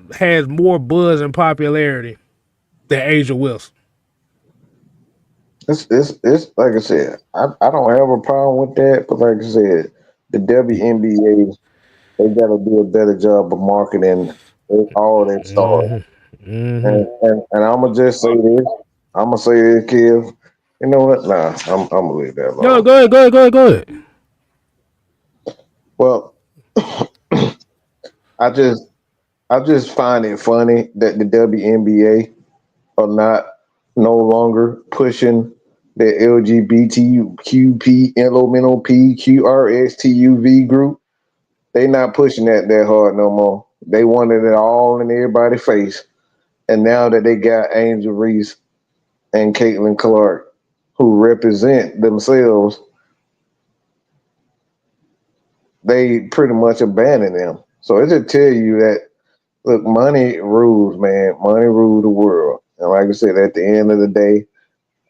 more buzz and popularity than Asia Wilson. It's like I said, I don't have a problem with that, but like I said, the WNBA they gotta do a better job of marketing all that stars. And I'm gonna just say this. I'm gonna say this, Kev. You know what? Nah, I'm gonna leave that Go alone. ahead. Well, I just find it funny that the WNBA are no longer pushing the LGBTQP, LMNOP, QRSTUV group. They not pushing that hard no more. They wanted it all in everybody's face. And now that they got Angel Reese and Caitlin Clark, who represent themselves, they pretty much abandon them. So it just tell you that, look, money rules, man. Money rules the world. And like I said, at the end of the day,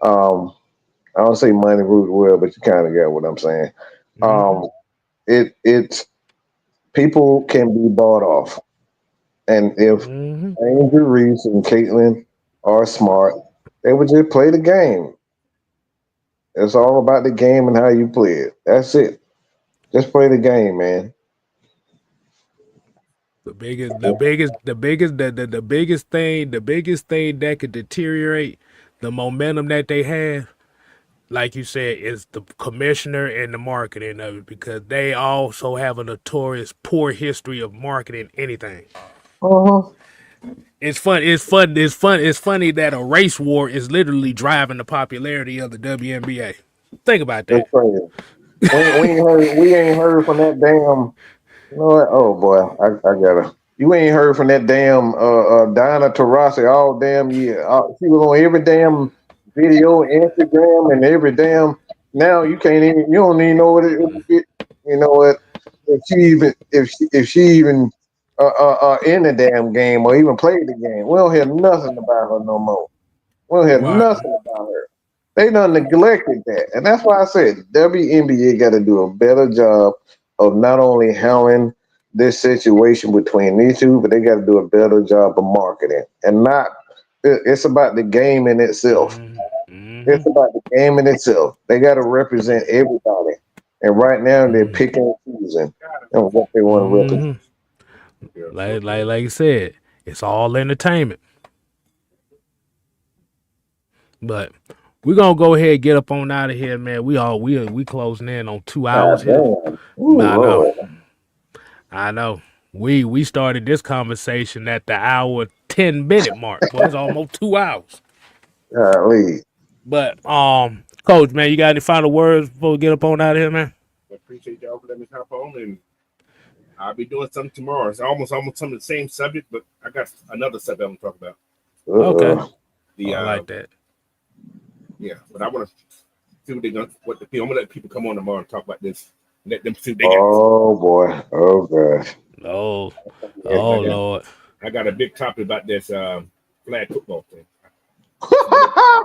I don't say money rules the world, but you kind of get what I'm saying. It's people can be bought off. And if Angel Reese and Caitlin are smart, they would just play the game. It's all about the game and how you play it. That's it. Just play the game, man. The biggest thing that could deteriorate the momentum that they have, like you said, is the commissioner and the marketing of it, because they also have a notorious poor history of marketing anything. Uh-huh. It's funny that a race war is literally driving the popularity of the WNBA. Think about It's that. crazy. We ain't heard from that damn. You know what? Oh boy, I gotta. You ain't heard from that damn Diana Taurasi all damn year. She was on every damn video, Instagram, and every damn. Now you can't even. You don't even know what it. You know what? If she even in the damn game or even played the game, we don't hear nothing about her no more. We don't hear Right. nothing about her. They done neglected that. And that's why I said WNBA got to do a better job of not only handling this situation between these two, but they got to do a better job of marketing. And not, it's about the game in itself. It's about the game in itself. They got to represent everybody. And right now they're picking and choosing and what they want to represent. Like you said, it's all entertainment. But we're gonna go ahead and get up on out of here, man. We closing in on 2 hours here. Damn. Ooh, Lord. I know. We started this conversation at the hour 10-minute mark. Boy, it's almost 2 hours. Golly. But Coach, man, you got any final words before we get up on out of here, man? I appreciate y'all for letting me hop on, and I'll be doing something tomorrow. It's almost some of the same subject, but I got another subject I'm gonna talk about. Okay. I like that. Yeah, but I want to see what they're gonna. I'm gonna let people come on tomorrow and talk about this. Let them see what they got. Oh boy. Oh gosh. Lord. I got a big topic about this flag football thing. I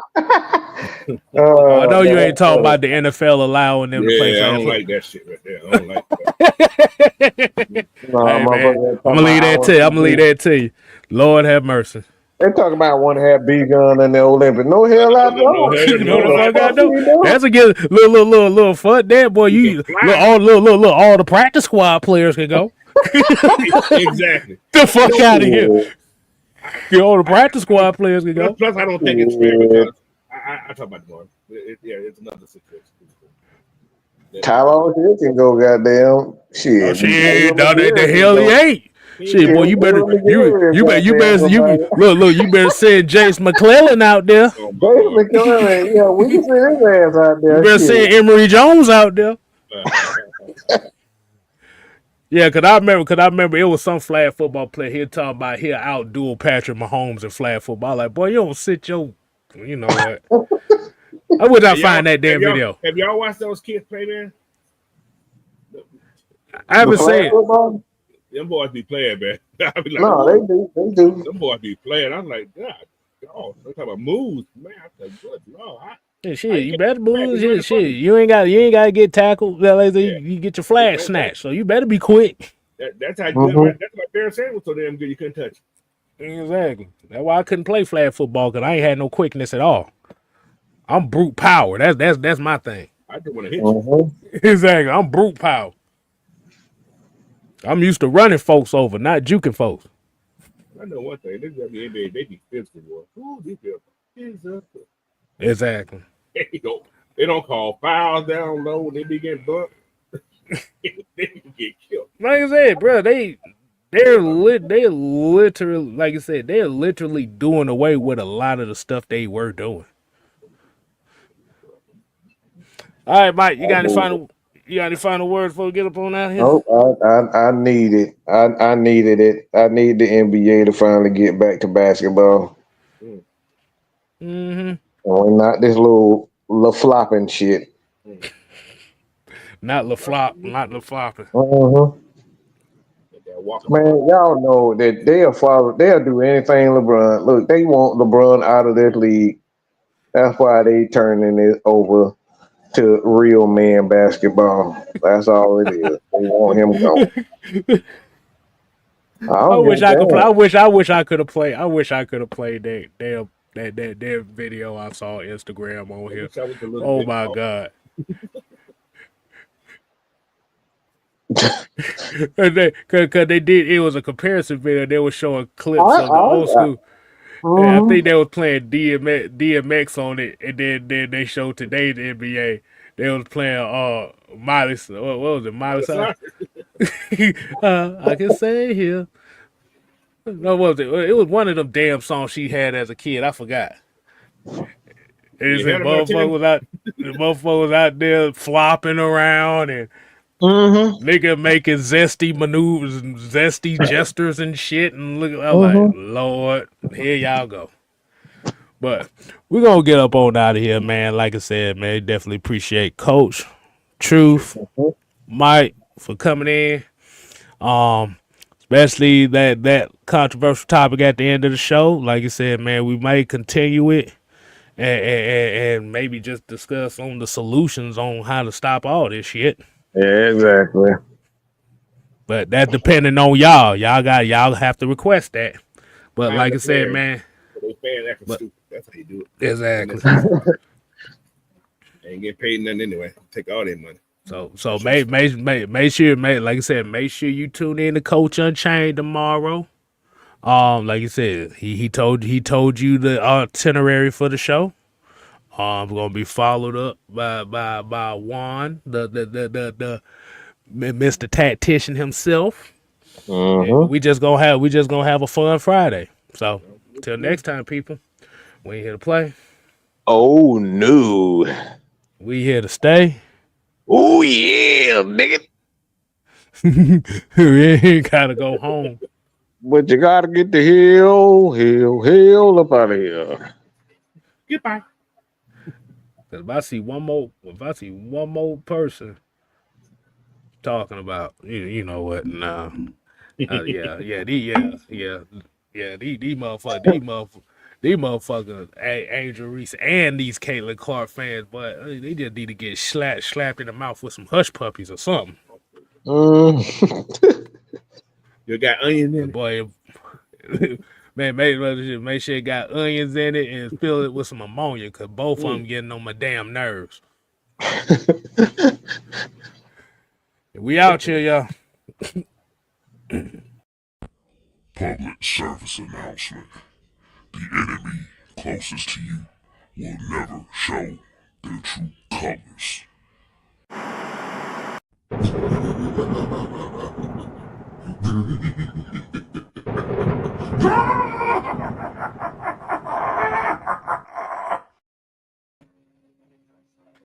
know you ain't talking about the NFL allowing them to play Yeah, I flag don't football. like that shit right there. I don't like that. Hey, man, I'm gonna leave that to you. I'm gonna leave that to you. Lord have mercy. They talk about want to have B gun in the Olympics. No hell I don't. You know No, the fuck I Fuck know. you doing? That's a good little fun there, boy. You look all the practice squad players can go. Exactly. The fuck out of here. All the practice squad players can go. Plus, I don't think it's fair because I talk about the bar. It's another situation. Tyler Hill can go goddamn shit. Oh shit, no, the hell he ain't. Shit, boy, you better send Jace McClellan out there. Yeah, we can send his ass out there. You better send Emory Jones out there. Yeah, cause I remember it was some flag football player here talking about he'll outduel Patrick Mahomes in flag football. Like, boy, you don't sit your, you know what? I would not find that damn video. Have y'all watched those kids play, man? I haven't seen it. Them boys be playing, man. I be like, no, they do. Them boys be playing. I'm like, God, they talk about moves, man. I said, good Lord. Shit, you better move. Shit, you ain't got to get tackled. You get your flag snatched, so you better be quick. That's how you do it. That's why Barry Sanders was so damn good. You couldn't touch him. Exactly. That's why I couldn't play flag football because I ain't had no quickness at all. I'm brute power. That's my thing. I just want to hit you. Exactly. I'm brute power. I'm used to running folks over, not juking folks. I know one thing. This NBA, they be physical, boy. Ooh, these physical. Exactly. They don't call fouls down low when they be getting bumped. They can get killed. Like I said, bro, they're literally, like I said, they're literally doing away with a lot of the stuff they were doing. All right, Mike, you got any final words before we get up on out here? Nope, I need it. I needed it. I need the NBA to finally get back to basketball. Mm-hmm. And not this little flopping shit. Not the flopping. Man, y'all know that they'll do anything LeBron. Look, they want LeBron out of this league. That's why they turning it over to real man basketball. That's all it is. They want him gone. I wish I could play. I wish I could have played. I wish I could have played that video I saw on Instagram on here. Oh my God. Cause they did, it was a comparison video. They were showing clips of the old school. Yeah, I think they was playing DMX on it, and then they showed today's NBA. They was playing Miley. What was it? Miley Cyrus. I can say here. No, what was it? It was one of them damn songs she had as a kid. I forgot. It said motherfucker was out there flopping around and nigga making zesty maneuvers and zesty gestures and shit. And look, I was like, Lord, here y'all go. But we're gonna get up on out of here, man. Like I said, man, definitely appreciate Coach, Truth, Mike for coming in. Especially that controversial topic at the end of the show. Like I said, man, we might continue it and maybe just discuss on the solutions on how to stop all this shit. Yeah, exactly. But that depending on y'all. Y'all have to request that. But like I said, man. That's how you do it. Exactly. Ain't get paid nothing anyway. Take all their money. So make sure, like I said, make sure you tune in to Coach Unchained tomorrow. Like you said, he told you the itinerary for the show. Gonna be followed up by Juan, the Mr. Tactician himself. We just gonna have a fun Friday. So till next time, people, we ain't here to play. Oh no, we here to stay. Oh yeah, nigga. We ain't gotta go home. But you gotta get the hell up out of here. Goodbye. If I see one more person talking about, you know what? Nah. These motherfuckers, These motherfuckers, Angel Reese and these Caitlin Clark fans, but they just need to get slapped in the mouth with some hush puppies or something. You got onions in it? Boy, man, make sure it got onions in it and fill it with some ammonia, because both of them getting on my damn nerves. We out here, y'all. Public service announcement. The enemy closest to you will never show their true colors.